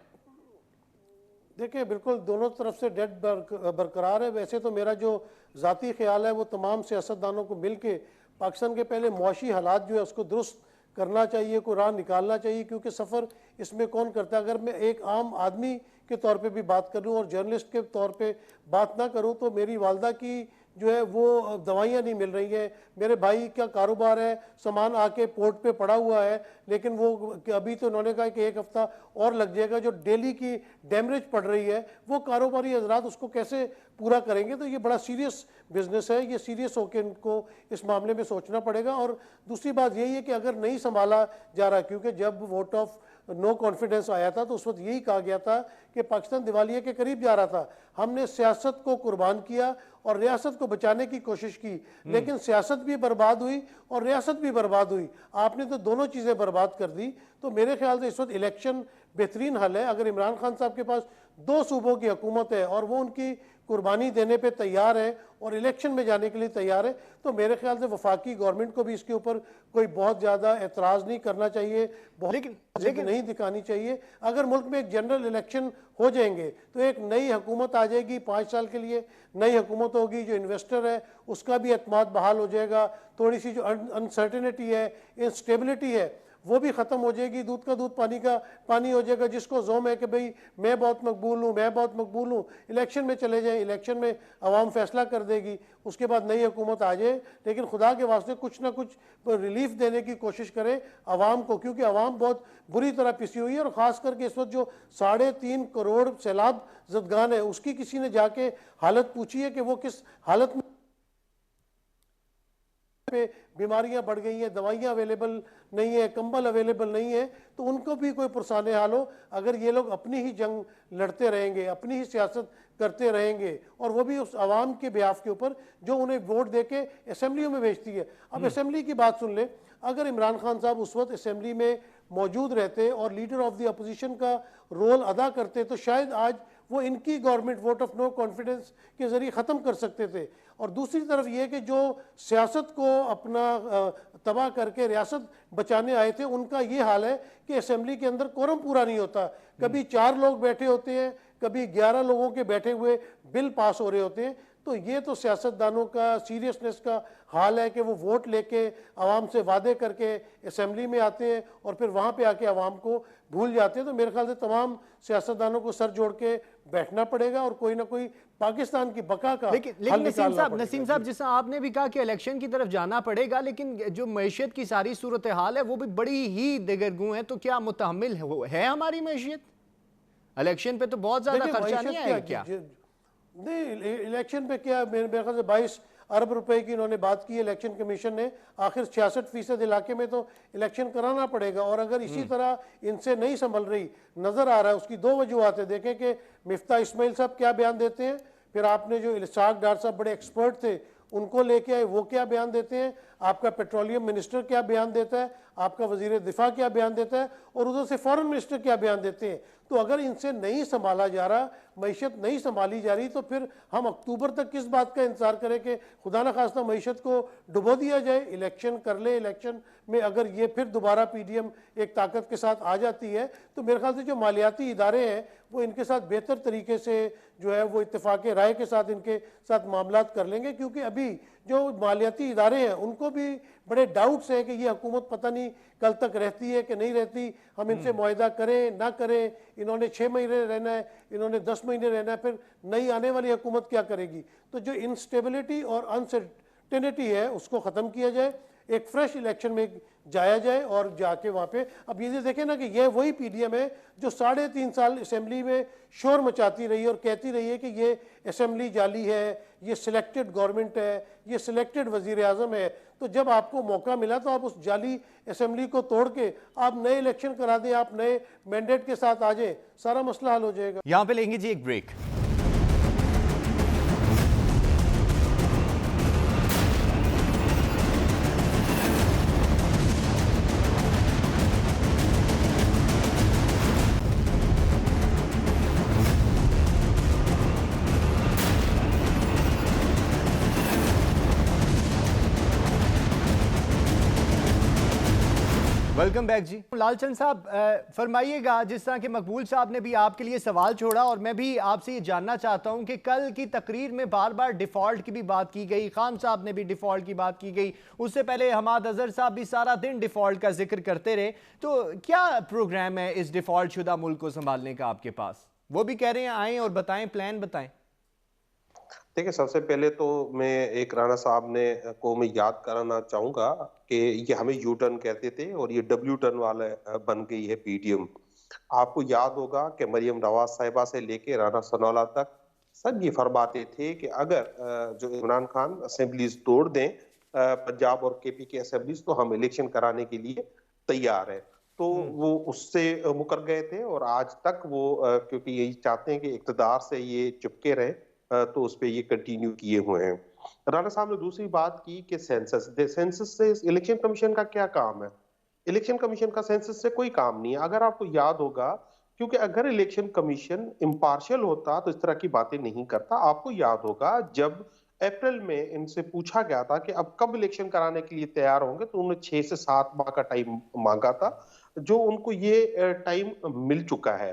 देखिए, बिल्कुल दोनों तरफ से डेड बरकरार है। वैसे तो मेरा जो ज़ाती ख्याल है वो तमाम सियासतदानों को मिल के पाकिस्तान के पहले मुआशी हालात जो है उसको दुरुस्त करना चाहिए, को राह निकालना चाहिए, क्योंकि सफ़र इसमें कौन करता है। अगर मैं एक आम आदमी के तौर पे भी बात करूं और जर्नलिस्ट के तौर पे बात ना करूं, तो मेरी वालदा की जो है वो दवाइयाँ नहीं मिल रही हैं, मेरे भाई का कारोबार है, सामान आके पोर्ट पे पड़ा हुआ है, लेकिन वो अभी तो उन्होंने कहा कि 1 हफ्ता और लग जाएगा। जो डेली की डैमरेज पड़ रही है वो कारोबारी हजरात उसको कैसे पूरा करेंगे? तो ये बड़ा सीरियस बिजनेस है, ये सीरियस होकर इनको इस मामले में सोचना पड़ेगा। और दूसरी बात यही है कि अगर नहीं संभाला जा रहा, क्योंकि जब वोट ऑफ नो कॉन्फिडेंस आया था तो उस वक्त यही कहा गया था कि पाकिस्तान दिवालिया के करीब जा रहा था, हमने सियासत को कुर्बान किया और रियासत को बचाने की कोशिश की, लेकिन सियासत भी बर्बाद हुई और रियासत भी बर्बाद हुई। आपने तो दोनों चीज़ें बर्बाद कर दी। तो मेरे ख्याल से इस वक्त इलेक्शन बेहतरीन हल है। अगर इमरान खान साहब के पास 2 सूबों की हुकूमत है और वो उनकी कुर्बानी देने पे तैयार है और इलेक्शन में जाने के लिए तैयार है, तो मेरे ख्याल से वफाकी गवर्नमेंट को भी इसके ऊपर कोई बहुत ज़्यादा एतराज़ नहीं करना चाहिए, बहुत लेकिन नहीं दिखानी चाहिए। अगर मुल्क में एक जनरल इलेक्शन हो जाएंगे तो एक नई हुकूमत आ जाएगी, 5 साल के लिए नई हुकूमत होगी, जो इन्वेस्टर है उसका भी एतमाद बहाल हो जाएगा, थोड़ी सी जो अनसर्टेनिटी है, इंस्टेबिलिटी है, वो भी ख़त्म हो जाएगी, दूध का दूध पानी का पानी हो जाएगा। जिसको जोम है कि भाई मैं बहुत मकबूल हूँ, मैं बहुत मकबूल हूँ, इलेक्शन में चले जाएं, इलेक्शन में आवाम फैसला कर देगी, उसके बाद नई हुकूमत आ जाए। लेकिन खुदा के वास्ते कुछ ना कुछ रिलीफ देने की कोशिश करें आवाम को, क्योंकि आवाम बहुत बुरी तरह पिसी हुई है। और ख़ास करके इस वक्त जो 3.5 करोड़ सैलाब ज़दगान है, उसकी किसी ने जाके हालत पूछी है कि वो किस हालत में पे बीमारियां बढ़ गई हैं, दवाइयां अवेलेबल नहीं है, कंबल अवेलेबल नहीं है, तो उनको भी कोई पुरसान हाल हो। अगर ये लोग अपनी ही जंग लड़ते रहेंगे, अपनी ही सियासत करते रहेंगे, और वो भी उस आवाम के बिहाफ के ऊपर जो उन्हें वोट देके असेंबलियों में भेजती है। अब असेंबली की बात सुन ले, अगर इमरान खान साहब उस वक्त असेंबली में मौजूद रहते और लीडर ऑफ द अपोजिशन का रोल अदा करते तो शायद आज वो इनकी government vote of no confidence के जरिए ख़त्म कर सकते थे। और दूसरी तरफ ये कि जो सियासत को अपना तबाह करके रियासत बचाने आए थे, उनका ये हाल है कि असेंबली के अंदर कोरम पूरा नहीं होता। कभी 4 लोग बैठे होते हैं, कभी 11 लोगों के बैठे हुए बिल पास हो रहे होते हैं। तो ये तो सियासतदानों का सीरियसनेस का हाल है कि वो वोट लेके आवाम से वादे करके असेंबली में आते हैं और फिर वहाँ पे आके आवाम को भूल जाते हैं। तो मेरे ख्याल से तमाम सियासतदानों को सर जोड़ के बैठना पड़ेगा और कोई ना कोई पाकिस्तान की बका का लेकिन नसीम साहब जिस आपने भी कहा कि इलेक्शन की तरफ जाना पड़ेगा, लेकिन जो मैशियत की सारी सूरत हाल है वो भी बड़ी ही दिगरगू है, तो क्या मुतहम्मिल है हमारी मैशियत? इलेक्शन पे तो बहुत ज्यादा खर्चा नहीं आएगा क्या? नहीं, इलेक्शन पे क्या, मेरे ख्याल से 22 अरब रुपए की इन्होंने बात की इलेक्शन कमीशन ने। आखिर 66% इलाके में तो इलेक्शन कराना पड़ेगा, और अगर इसी तरह इनसे नहीं संभल रही नजर आ रहा है, उसकी 2 वजूहत है। देखें कि मिफ्ता इस्माइल साहब क्या बयान देते हैं, फिर आपने जो इसाक डार साहब बड़े एक्सपर्ट थे उनको लेके आए, वो क्या बयान देते हैं, आपका पेट्रोलियम मिनिस्टर क्या बयान देता है, आपका वजीर दिफा क्या बयान देता है, और उधर से फॉरेन मिनिस्टर क्या बयान देते हैं। तो अगर इनसे नहीं संभाला जा रहा, मईशत नहीं संभाली जा रही, तो फिर हम अक्टूबर तक किस बात का इंतजार करें कि खुदा न खास्ता मईशत को डुबो दिया जाए। इलेक्शन कर ले, इलेक्शन में अगर ये फिर दोबारा पीडीएम एक ताकत के साथ आ जाती है, तो मेरे ख्याल से जो मालियाती इदारे हैं वो इनके साथ बेहतर तरीके से जो है वो इत्तेफाक राय के साथ इनके साथ मामलात कर लेंगे। क्योंकि अभी जो मालियाती इदारे हैं उनको भी बड़े डाउट्स हैं कि ये हुकूमत पता नहीं कल तक रहती है कि नहीं रहती, हम इनसे मुआहदा करें ना करें। इन्होंने 6 महीने रहना है, इन्होंने 10 महीने रहना है, फिर नई आने वाली हुकूमत क्या करेगी। तो जो इंस्टेबिलिटी और अनसर्टेनिटी है उसको ख़त्म किया जाए, एक फ्रेश इलेक्शन में जाया जाए और जाके वहाँ पे अब ये देखें ना कि ये वही पीडीएम है जो 3.5 साल असेंबली में शोर मचाती रही और कहती रही है कि ये असेंबली जाली है, ये सिलेक्टेड गवर्नमेंट है, ये सिलेक्टेड वजीर आज़म है। तो जब आपको मौका मिला तो आप उस जाली असेंबली को तोड़ के आप नए इलेक्शन करा दें, आप नए मैंडेट के साथ आ जाए, सारा मसला हल हो जाएगा। यहाँ पे लेंगे जी एक ब्रेक। वेलकम बैक जी। लालचंद साहब फरमाइएगा, जिस तरह के मकबूल साहब ने भी आपके लिए सवाल छोड़ा और मैं भी आपसे ये जानना चाहता हूं कि कल की तकरीर में बार बार डिफ़ॉल्ट की भी बात की गई, खान साहब ने भी डिफ़ॉल्ट की बात की गई, उससे पहले हमाद अजहर साहब भी सारा दिन डिफ़ॉल्ट का जिक्र करते रहे। तो क्या प्रोग्राम है इस डिफ़ॉल्ट शुदा मुल्क को संभालने का आपके पास? वो भी कह रहे हैं आएँ और बताएं, प्लान बताएं। देखिए, सबसे पहले तो मैं एक राणा साहब ने को मैं याद कराना चाहूंगा कि ये हमें यू टर्न कहते थे और ये डब्ल्यू टर्न वाला बन गई है पीडीएम। आपको याद होगा कि मरियम नवाज साहिबा से लेके राणा सनौला तक सब ये फरमाते थे कि अगर जो इमरान खान असेंबलीज तोड़ दें पंजाब और केपी के असेंबलीज, तो हम इलेक्शन कराने के लिए तैयार है। तो वो उससे मुकर गए थे और आज तक वो क्योंकि यही चाहते हैं कि इक्तदार से ये चिपके रहे, तो उस पे ये कंटिन्यू किए हुए हैं। राणा साहब ने दूसरी बात की कि सेंसस से इलेक्शन कमीशन का क्या काम है? इलेक्शन कमीशन का सेंसस से कोई काम नहीं है। अगर आपको याद होगा क्योंकि अगर इलेक्शन कमीशन इम्पार्शियल होता तो इस तरह की बातें नहीं करता। आपको याद होगा जब अप्रैल में इनसे पूछा गया था कि अब कब इलेक्शन कराने के लिए तैयार होंगे, तो उन्होंने 6 से 7 माह का टाइम मांगा था, जो उनको ये टाइम मिल चुका है।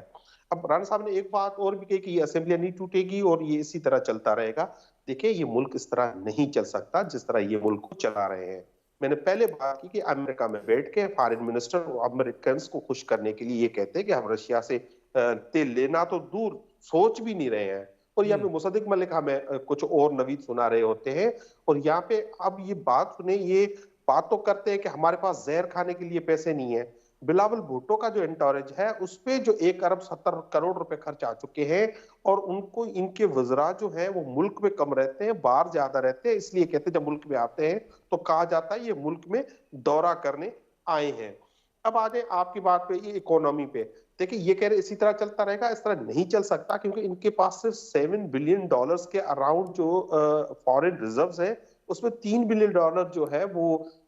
अब राणा साहब ने एक बात और भी कही कि ये असेंबली नहीं टूटेगी और ये इसी तरह चलता रहेगा। देखिए, ये मुल्क इस तरह नहीं चल सकता जिस तरह ये मुल्क को चला रहे हैं। मैंने पहले बात की कि अमेरिका में बैठ के फॉरेन मिनिस्टर अमेरिकन को खुश करने के लिए ये कहते हैं कि हम रशिया से तेल लेना तो दूर सोच भी नहीं रहे हैं, और यहाँ पे मुसद्दिक मलिक हमें कुछ और नवीद सुना रहे होते हैं। और यहाँ पे अब ये बात सुने, ये बात तो करते हैं कि हमारे पास जहर खाने के लिए पैसे नहीं है। बिलावल भुट्टो का जो एंटोरेज है उस पे जो 1 अरब 70 करोड़ रुपए खर्च आ चुके हैं, और उनको इनके वज़रा जो है वो मुल्क में कम रहते हैं, बाहर ज्यादा रहते हैं, इसलिए कहते हैं जब मुल्क में आते हैं तो कहा जाता है ये मुल्क में दौरा करने आए हैं। अब आ जाए आपकी बात पे, ये इकोनॉमी पे। देखिए, ये कह रहे इसी तरह चलता रहेगा, इस तरह नहीं चल सकता, क्योंकि इनके पास सिर्फ $7 बिलियन के अराउंड जो फॉरेन रिजर्व्स है, उसमें $3 बिलियन जो है वो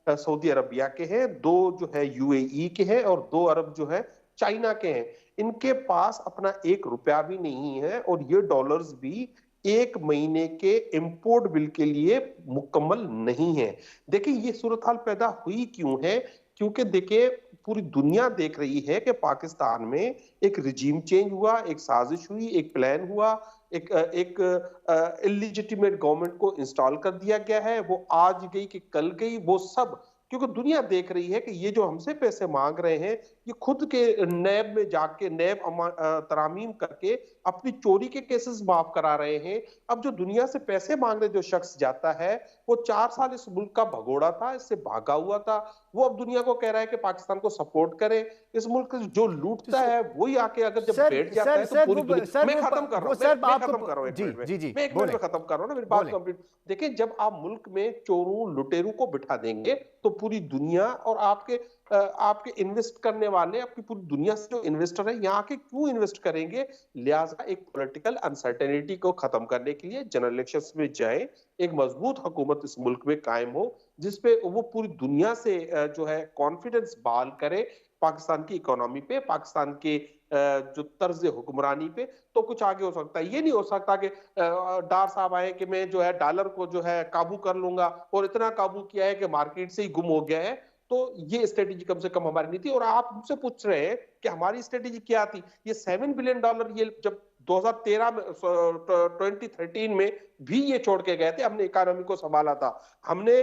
सऊदी अरबिया के हैं, 2 जो है यूएई के हैं, और 2 अरब जो है चाइना के हैं। इनके पास अपना 1 रुपया भी नहीं है, और ये डॉलर्स भी 1 महीने के इंपोर्ट बिल के लिए मुकम्मल नहीं है। देखिए, ये सूरत हाल पैदा हुई क्यों है? क्योंकि देखिए, पूरी दुनिया देख रही है कि पाकिस्तान में एक रिजीम चेंज हुआ, एक साजिश हुई, एक प्लान हुआ, एक इलिजिटिमेट गवर्नमेंट को इंस्टॉल कर दिया गया है। वो आज गई कि कल गई, वो सब क्योंकि दुनिया देख रही है कि ये जो हमसे पैसे मांग रहे हैं, ये खुद के नैब में जाके नैब तरामीम करके अपनी चोरी के केसेस माफ करा रहे हैं। अब जो दुनिया से पैसे मांगने जो शख्स जाता है, वो 4 साल इस मुल्क का भगोड़ा था, इससे भागा हुआ था, वो अब दुनिया को कह रहा है कि पाकिस्तान को सपोर्ट करे। इस मुल्क जो लूटता है वही आके अगर जब बैठ जाता है तो पूरी दुनिया। मैं खत्म कर रहा हूँ, मैं खत्म कर रहा हूँ, एक मिनट मैं एक मिनट में खत्म कर रहा हूँ ना, मेरी बात कंप्लीट। देखिए, जब आप मुल्क में चोरों लुटेरों को बिठा देंगे तो पूरी दुनिया और आपके इन्वेस्ट करने वाले, आपकी पूरी दुनिया से जो इन्वेस्टर है यहाँ के क्यों इन्वेस्ट करेंगे? लिहाजा एक पॉलिटिकल अनसर्टेनिटी को खत्म करने के लिए जनरल इलेक्शंस में जाए, एक मजबूत हुकूमत इस मुल्क में कायम हो, जिसपे वो पूरी दुनिया से जो है कॉन्फिडेंस बहाल करे पाकिस्तान की इकोनॉमी पे, पाकिस्तान के जो तर्ज हुक्मरानी पे, तो कुछ आगे हो सकता है। ये नहीं हो सकता कि डार साहब आए कि मैं जो है डॉलर को जो है काबू कर लूंगा, और इतना काबू किया है कि मार्केट से ही गुम हो गया है। तो ये स्ट्रेटेजी कम से कम हमारी नहीं थी। और आप मुझसे पूछ रहे हैं कि हमारी स्ट्रेटेजी क्या थी? ये $7 बिलियन ये जब 2013 में 2013 में भी ये छोड़ के गए थे, हमने इकोनॉमी को संभाला था। हमने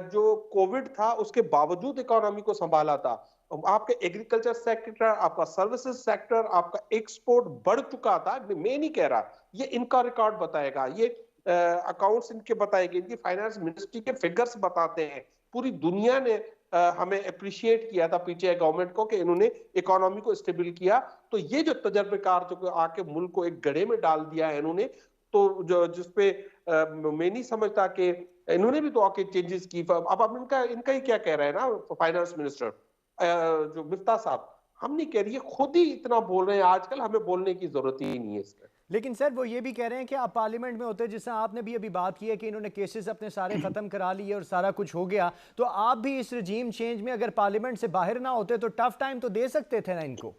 जो कोविड था उसके बावजूद इकोनॉमी को संभाला था। आपके एग्रीकल्चर सेक्टर, आपका सर्विसेज सेक्टर, आपका एक्सपोर्ट बढ़ चुका था। मैं नहीं कह रहा, ये इनका रिकॉर्ड बताएगा, ये अकाउंट्स इनके बताएंगे, इनकी फाइनेंस मिनिस्ट्री के फिगर्स बताते हैं। पूरी दुनिया ने हमें अप्रिशिएट किया था पीछे गवर्नमेंट को कि इन्होंने इकोनॉमी को स्टेबल किया। तो ये जो तजर्बेकार जो आके मुल्क को एक गड्ढे में डाल दिया है इन्होंने, तो जो जिसपे मैं नहीं समझता कि इन्होंने भी तो आके चेंजेस की। अब इनका ही क्या कह रहा है ना फाइनेंस मिनिस्टर जो मिफ्ता साहब, हम नहीं कह रही है, खुद ही इतना बोल रहे हैं आजकल, हमें बोलने की जरूरत ही नहीं है इसमें। लेकिन सर वो ये भी कह रहे हैं कि आप पार्लियामेंट में होते, जिससे आपने भी अभी बात की है कि इन्होंने केसेस अपने सारे खत्म करा लिए और सारा कुछ हो गया, तो आप भी इस रजीम चेंज में अगर पार्लियामेंट से बाहर ना होते तो टफ टाइम तो दे सकते थे ना इनको।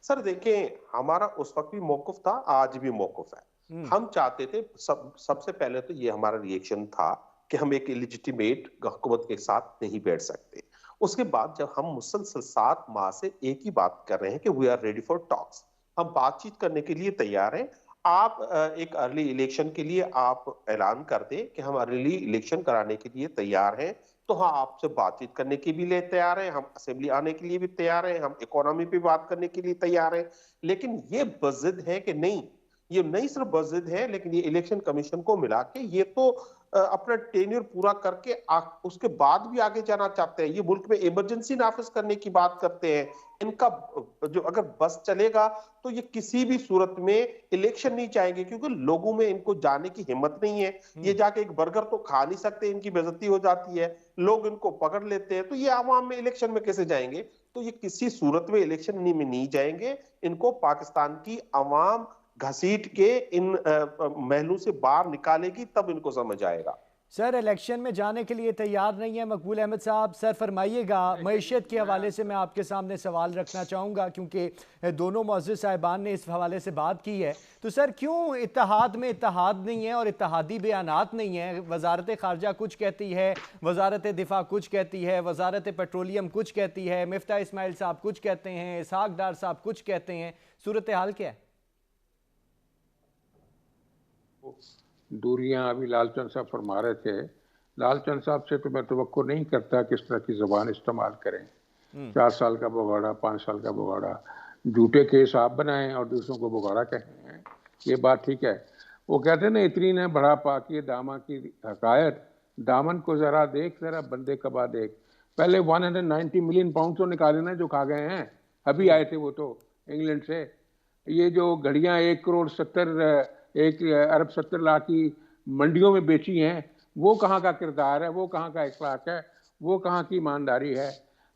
सर देखें, हमारा उस वक्त भी मौकुफ था, आज भी मौकुफ है। हम चाहते थे सबसे पहले तो ये हमारा रिएक्शन था कि हम एक इलिजिटिमेट हुकूमत के साथ नहीं बैठ सकते। उसके बाद जब हम मुसलसल 7 माह से एक ही बात कर रहे हैं कि we are ready for talks, हम बातचीत करने के लिए तैयार हैं। आप एक अर्ली इलेक्शन के लिए आप ऐलान कर दें कि हम अर्ली इलेक्शन कराने के लिए तैयार हैं, तो हाँ, आपसे बातचीत करने के लिए तैयार हैं, हम असेंबली आने के लिए भी तैयार हैं, हम इकोनॉमी पे बात करने के लिए तैयार हैं। लेकिन ये बज़िद है कि नहीं, ये नहीं सिर्फ बज़िद है, लेकिन ये इलेक्शन कमीशन को मिला के ये तो अपना टेन्योर पूरा करके उसके बाद भी आगे जाना चाहते हैं। ये मुल्क में इमरजेंसी नाफिज करने की बात करते हैं। इनका जो अगर बस चलेगा तो ये किसी भी सूरत में इलेक्शन नहीं चाहेंगे, क्योंकि लोगों में इनको जाने की हिम्मत नहीं है। ये जाके एक बर्गर तो खा नहीं सकते, इनकी बेइज्जती हो जाती है, लोग इनको पकड़ लेते हैं, तो ये आवाम में इलेक्शन में कैसे जाएंगे? तो ये किसी सूरत में इलेक्शन में नहीं जाएंगे। इनको पाकिस्तान की आवाम घसीट के इन महलों से बाहर निकालेगी, तब इनको समझ आएगा। सर इलेक्शन में जाने के लिए तैयार नहीं है मकबूल अहमद साहब। सर फरमाइएगा, मईशत के हवाले से मैं आपके सामने सवाल रखना चाहूँगा क्योंकि दोनों मुअज़्ज़िज़ साहिबान ने इस हवाले से बात की है। तो सर क्यों इत्तेहाद में इत्तेहाद नहीं है और इत्तेहादी बयानात नहीं है? वजारत ख़ारजा कुछ कहती है, वजारत दिफा कुछ कहती है, वजारत पेट्रोलियम कुछ कहती है, मिफ्ता इस्माइल साहब कुछ कहते हैं, इसहाक डार साहब कुछ कहते हैं। सूरत हाल क्या है? दूरियां अभी लालचंद साहब फरमा रहे थे। लालचंद साहब से तो मैं तवक्को नहीं करता किस तरह की ज़बान इस्तेमाल करें। 4 साल का भगोड़ा, 5 साल का भगोड़ा, झूठे केस आप बनाएं और दूसरों को भगोड़ा कहते हैं, ये बात ठीक है। वो कहते हैं ना, इतनी ने बड़ा पाकी दामा की हकायत, दामन को ज़रा देख, ज़रा बंदे कबा देख। पहले 190 मिलियन पाउंड तो निकाले ना जो खा गए हैं, अभी आए थे वो तो इंग्लैंड से। ये जो घड़ियाँ 1 अरब 70 लाख की मंडियों में बेची हैं, वो कहाँ का किरदार है, वो कहाँ का इखलाक है, वो कहाँ की ईमानदारी है?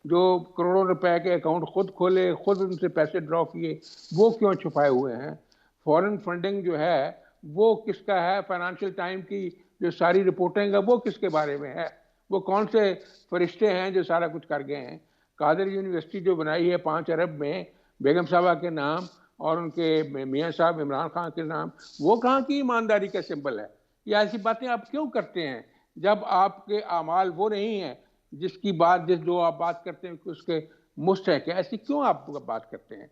जो करोड़ों रुपए के अकाउंट खुद खोले, खुद उनसे पैसे ड्रॉ किए, वो क्यों छुपाए हुए हैं? फॉरेन फंडिंग जो है वो किसका है? फाइनेंशियल टाइम की जो सारी रिपोर्टिंग है वो किसके बारे में है? वो कौन से फरिश्ते हैं जो सारा कुछ कर गए हैं? कादिर यूनिवर्सिटी जो बनाई है 5 अरब में बेगम साहबा के नाम और उनके मियाँ साहब इमरान खान के नाम, वो कहाँ की ईमानदारी का सिंबल है? ये ऐसी बातें आप क्यों करते हैं जब आपके अमाल वो नहीं है जिसकी बात जो आप बात करते हैं कि उसके मुस्तहक है? ऐसी क्यों आप बात करते हैं?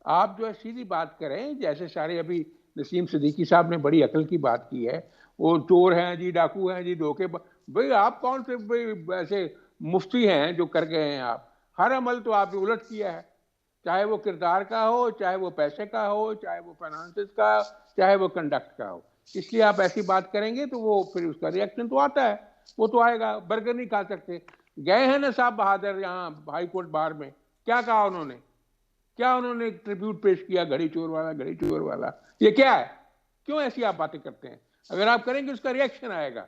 आप जो है सीधी बात करें, जैसे सारे अभी नसीम सिद्दीकी साहब ने बड़ी अकल की बात की है, वो चोर हैं जी, डाकू हैं जी, धोखे। भाई आप कौन से भाई ऐसे मुफ्ती हैं जो कर गए हैं? आप हर अमल तो आपने उलट किया है, चाहे वो किरदार का हो, चाहे वो पैसे का हो, चाहे वो फाइनेंसेस का, चाहे वो कंडक्ट का हो। इसलिए आप ऐसी बात करेंगे तो वो फिर उसका रिएक्शन तो आता है, वो तो आएगा। बर्गर नहीं खा सकते। गए हैं ना साहब बहादुर यहाँ हाई कोर्ट बार में, क्या कहा उन्होंने? क्या उन्होंने ट्रिब्यूट पेश किया? घड़ी चोर वाला, घड़ी चोर वाला। ये क्या है? क्यों ऐसी आप बातें करते हैं? अगर आप करेंगे उसका रिएक्शन आएगा।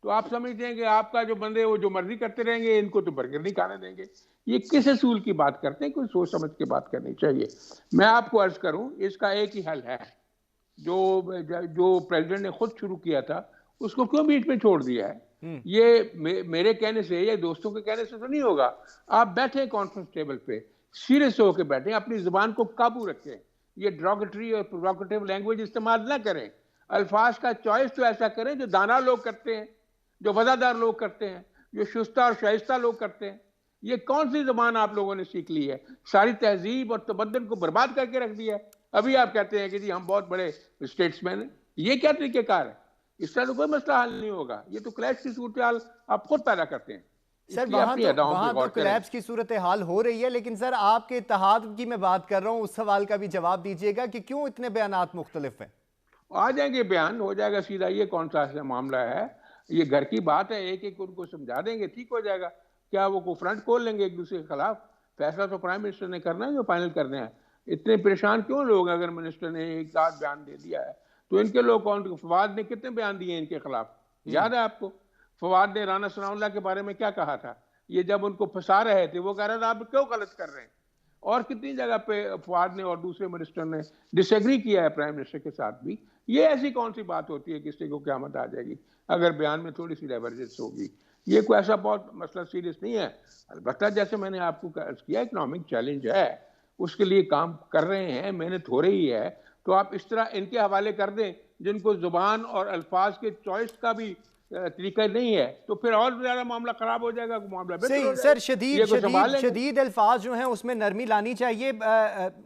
तो आप समझते हैं कि आपका जो बंदे वो जो मर्जी करते रहेंगे, इनको तो बर्गर नहीं खाने देंगे। ये किस असूल की बात करते हैं? कोई सोच समझ के बात करनी चाहिए। मैं आपको अर्ज करूं, इसका एक ही हल है, जो प्रेसिडेंट ने खुद शुरू किया था उसको क्यों बीच में छोड़ दिया है? ये मेरे कहने से या दोस्तों के कहने से तो नहीं होगा। आप बैठे कॉन्फ्रेंस टेबल पे, सीरियस होकर बैठे, अपनी जुबान को काबू रखें, ये ड्रोगेटरी और प्रोवोकेटिव लैंग्वेज इस्तेमाल ना करें। अल्फाज का चॉइस तो ऐसा करें जो दाना लोग करते हैं, जो वफादार लोग करते हैं, जो शुस्ता और शाइस्ता लोग करते हैं। ये कौन सी जुबान आप लोगों ने सीख ली है? सारी तहजीब और तमद्दुन को बर्बाद करके रख दिया है। अभी आप कहते हैं कि जी हम बहुत बड़े स्टेट्समैन हैं। ये क्या तरीकेकार है? इस तरह तो कोई मसला हल नहीं होगा। ये तो क्लैश की सूरत हाल आप खुद पैदा करते हैं। सर वहां तो कोलैप्स की सूरत हाल हो रही है, लेकिन सर आपके इत्तेहाद की मैं बात कर रहा हूं, उस सवाल का भी जवाब दीजिएगा कि क्यों इतने बयानात मुख्तलिफ हैं? आ जाएंगे बयान, हो जाएगा सीधा। ये कौन सा मामला है? ये घर की बात है, एक एक उनको समझा देंगे, ठीक हो जाएगा। क्या वो को फ्रंट खोल लेंगे एक दूसरे के खिलाफ? फैसला तो प्राइम मिनिस्टर ने करना है, जो फाइनल करने हैं। इतने परेशान क्यों लोग? अगर मिनिस्टर ने एक आध बयान दे दिया है तो इनके लोग कौन? फवाद ने कितने बयान दिए इनके खिलाफ, याद है आपको? फवाद ने राना सनाउल्लाह के बारे में क्या कहा था? ये जब उनको फंसा रहे थे, वो कह रहा था आप क्यों गलत कर रहे हैं। और कितनी जगह पे फवाद ने और दूसरे मिनिस्टर ने डिसएग्री किया है प्राइम मिनिस्टर के साथ भी। ये ऐसी कौन सी बात होती है किसी को क़यामत आ जाएगी अगर बयान में थोड़ी सी डाइवर्जेंस होगी? ये कोई ऐसा बहुत मसला सीरियस नहीं है। अलबत्ता जैसे मैंने आपको किया, इकोनॉमिक चैलेंज है, उसके लिए काम कर रहे हैं, मेहनत हो रही है। तो आप इस तरह इनके हवाले कर दें जिनको जुबान और अल्फाज के चॉइस का भी तरीका नहीं है, तो फिर और ज्यादा मामला खराब हो जाएगा। मामला सही सर, शदीद अल्फाज जो हैं उसमें नरमी लानी चाहिए।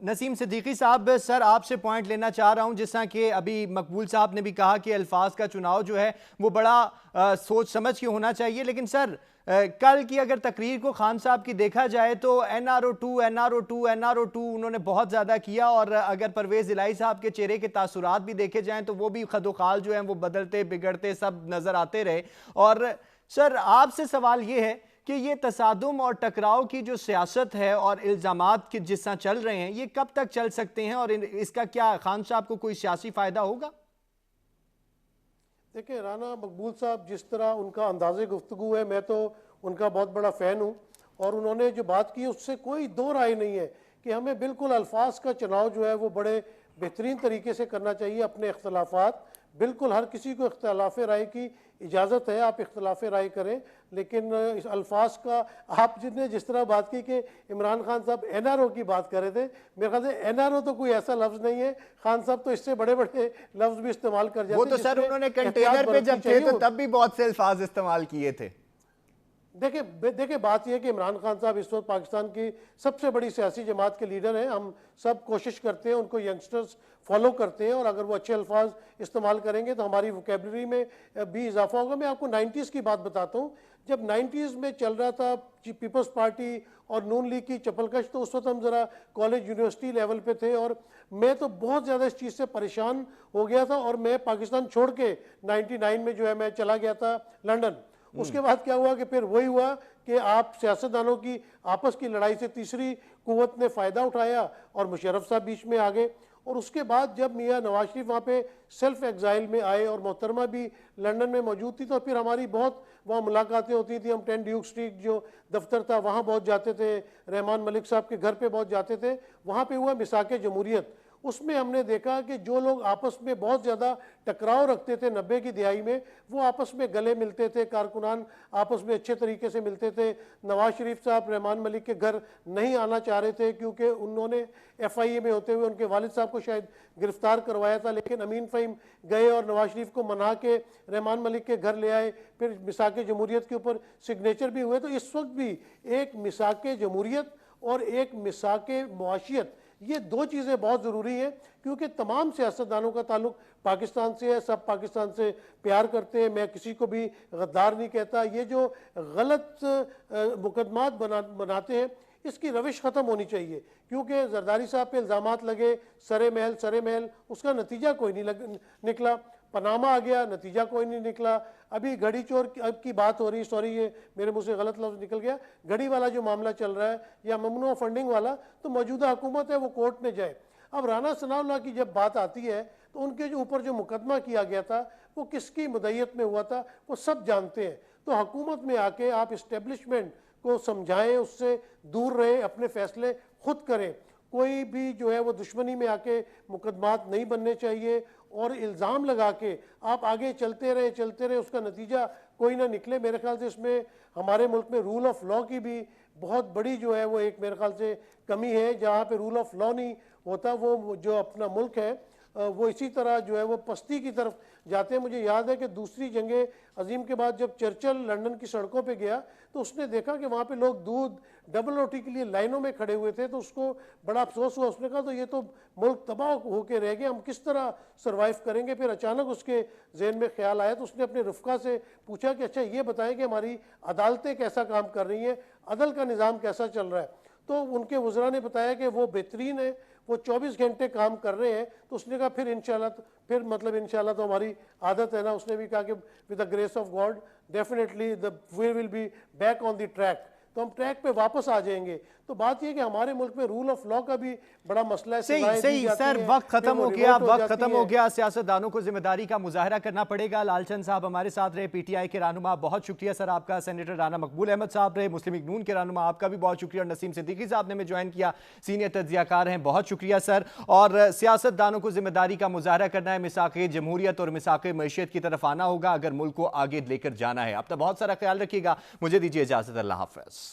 नसीम सिद्दीकी साहब, सर आपसे पॉइंट लेना चाह रहा हूं। जैसा कि अभी मकबूल साहब ने भी कहा कि अल्फाज का चुनाव जो है वो बड़ा सोच समझ के होना चाहिए, लेकिन सर कल की अगर तकरीर को खान साहब की देखा जाए तो NRO2 उन्होंने बहुत ज़्यादा किया, और अगर परवेज़ इलाही साहब के चेहरे के तासुरात भी देखे जाएं तो वो भी खदोखाल जो हैं वो बदलते बिगड़ते सब नज़र आते रहे। और सर आपसे सवाल ये है कि ये तसादुम और टकराव की जो सियासत है और इल्ज़ामात के जिस तरह चल रहे हैं, ये कब तक चल सकते हैं और इसका क्या खान साहब को कोई सियासी फ़ायदा होगा? देखिए, राना मकबूल साहब जिस तरह उनका अंदाज़े गुफ्तगू है, मैं तो उनका बहुत बड़ा फ़ैन हूँ, और उन्होंने जो बात की उससे कोई दो राय नहीं है कि हमें बिल्कुल अल्फाज का चुनाव जो है वो बड़े बेहतरीन तरीके से करना चाहिए, अपने इख्तलाफात बिल्कुल हर किसी को इख्तिलाफ राय की इजाज़त है, आप इख्तिलाफ राय करें, लेकिन इस अल्फाज का आप जिस तरह बात की कि इमरान खान साहब एनआरओ की बात कर रहे थे, मेरे ख्याल से एनआरओ तो कोई ऐसा लफ्ज़ नहीं है, खान साहब तो इससे बड़े बड़े लफ्ज़ भी इस्तेमाल कर जाते हैं। वो तो सर उन्होंने कंटेनर पे जब थे तो तब भी बहुत से अल्फाज इस्तेमाल किए थे। देखिए बात यह है कि इमरान खान साहब इस वक्त पाकिस्तान की सबसे बड़ी सियासी जमात के लीडर हैं। हम सब कोशिश करते हैं, उनको यंगस्टर्स फॉलो करते हैं, और अगर वो अच्छे अल्फाज इस्तेमाल करेंगे तो हमारी वोकेबलरी में भी इजाफा होगा। मैं आपको 90s की बात बताता हूँ। जब 90s में चल रहा था पीपल्स पार्टी और नून लीग की चपलकश, तो उस वक्त हम ज़रा कॉलेज यूनिवर्सिटी लेवल पे थे, और मैं तो बहुत ज़्यादा इस चीज़ से परेशान हो गया था, और मैं पाकिस्तान छोड़ के 99 में जो है मैं चला गया था लंदन। उसके बाद क्या हुआ कि फिर वही हुआ कि आप सियासतदानों की आपस की लड़ाई से तीसरी कुव्वत ने फ़ायदा उठाया और मुशर्रफ साहब बीच में आ गए। और उसके बाद जब मियाँ नवाज शरीफ वहाँ पे सेल्फ एग्जाइल में आए और मोहतरमा भी लंदन में मौजूद थी, तो फिर हमारी बहुत वहाँ मुलाकातें होती थी। हम 10 ड्यूक स्ट्रीट जो दफ्तर था वहाँ बहुत जाते थे, रहमान मलिक साहब के घर पे बहुत जाते थे। वहाँ पे हुआ मिसाके जमहूरियत। उसमें हमने देखा कि जो लोग आपस में बहुत ज़्यादा टकराव रखते थे 90 की दिहाई में, वो आपस में गले मिलते थे, कारकुनान आपस में अच्छे तरीके से मिलते थे। नवाज शरीफ साहब रहमान मलिक के घर नहीं आना चाह रहे थे क्योंकि उन्होंने FIA में होते हुए उनके वालिद साहब को शायद गिरफ्तार करवाया था, लेकिन अमीन फ़हीम गए और नवाज शरीफ को मना के रहमान मलिक के घर ले आए। फिर मिसाके जमहूरियत के ऊपर सिग्नेचर भी हुए। तो इस वक्त भी एक मिसाके जमहूरियत और एक मिसाके मुआशियत, ये दो चीज़ें बहुत ज़रूरी हैं, क्योंकि तमाम सियासतदानों का ताल्लुक पाकिस्तान से है, सब पाकिस्तान से प्यार करते हैं। मैं किसी को भी गद्दार नहीं कहता। ये जो गलत मुकदमात बनाते हैं, इसकी रविश ख़त्म होनी चाहिए, क्योंकि जरदारी साहब पे इल्ज़ामात लगे सरे महल, उसका नतीजा कोई नहीं निकला। पनामा आ गया, नतीजा कोई नहीं निकला। अभी घड़ी चोर की बात हो रही, सॉरी ये मेरे मुंह से गलत लफ्ज़ निकल गया, घड़ी वाला जो मामला चल रहा है या ममनुआ फंडिंग वाला, तो मौजूदा हुकूमत है वो कोर्ट में जाए। अब राना सनाउल्लाह की जब बात आती है तो उनके जो ऊपर जो मुकदमा किया गया था वो किसकी मुद्दत में हुआ था वो सब जानते हैं। तो हुकूमत में आके आप इस्टेब्लिशमेंट को समझाएं, उससे दूर रहें, अपने फैसले खुद करें। कोई भी जो है वो दुश्मनी में आके मुकदमात नहीं बनने चाहिए, और इल्ज़ाम लगा के आप आगे चलते रहे, उसका नतीजा कोई ना निकले। मेरे ख्याल से इसमें हमारे मुल्क में रूल ऑफ लॉ की भी बहुत बड़ी जो है वो एक मेरे ख्याल से कमी है। जहाँ पे रूल ऑफ लॉ नहीं होता, वो जो अपना मुल्क है वो इसी तरह जो है वो पस्ती की तरफ जाते हैं। मुझे याद है कि दूसरी जंग अजीम के बाद जब चर्चिल लंदन की सड़कों पे गया तो उसने देखा कि वहाँ पे लोग दूध डबल रोटी के लिए लाइनों में खड़े हुए थे, तो उसको बड़ा अफसोस हुआ। उसने कहा तो ये तो मुल्क तबाह होके रह गया, हम किस तरह सर्वाइव करेंगे। फिर अचानक उसके जहन में ख्याल आया, तो उसने अपने रफ़्का से पूछा कि अच्छा ये बताएं कि हमारी अदालतें कैसा काम कर रही हैं, अदल का निज़ाम कैसा चल रहा है। तो उनके वज़रा ने बताया कि वो बेहतरीन है, वो 24 घंटे काम कर रहे हैं। तो उसने कहा फिर इंशाल्लाह तो हमारी आदत है ना। उसने भी कहा कि with the grace of God definitely we will be back on the track, तो हम ट्रैक पे वापस आ जाएंगे। तो बात यह कि हमारे मुल्क में रूल ऑफ लॉ का भी बड़ा मसला है। सही सर, वक्त खत्म हो गया, सियासतदानों को जिम्मेदारी का मुजाहरा करना पड़ेगा। लालचंद साहब हमारे साथ रहे, PTI के रहनुमा, बहुत शुक्रिया सर आपका। सेनेटर राना मकबूल अहमद साहब रहे, मुस्लिम लीग नून के रहनुमा, आपका भी बहुत शुक्रिया। और नसीम सिद्दीकी साहब ने हमें ज्वाइन किया, सीनियर तज्जियाकार हैं, बहुत शुक्रिया सर। और सियासतदानों को जिम्मेदारी का मुजाहरा करना है, मिसाक़े जमहूरियत और मिसाक़े मईशत की तरफ आना होगा अगर मुल्क को आगे लेकर जाना है। अपना बहुत सारा ख्याल रखिएगा, मुझे दीजिए इजाजत, अल्लाह हाफ़िज़।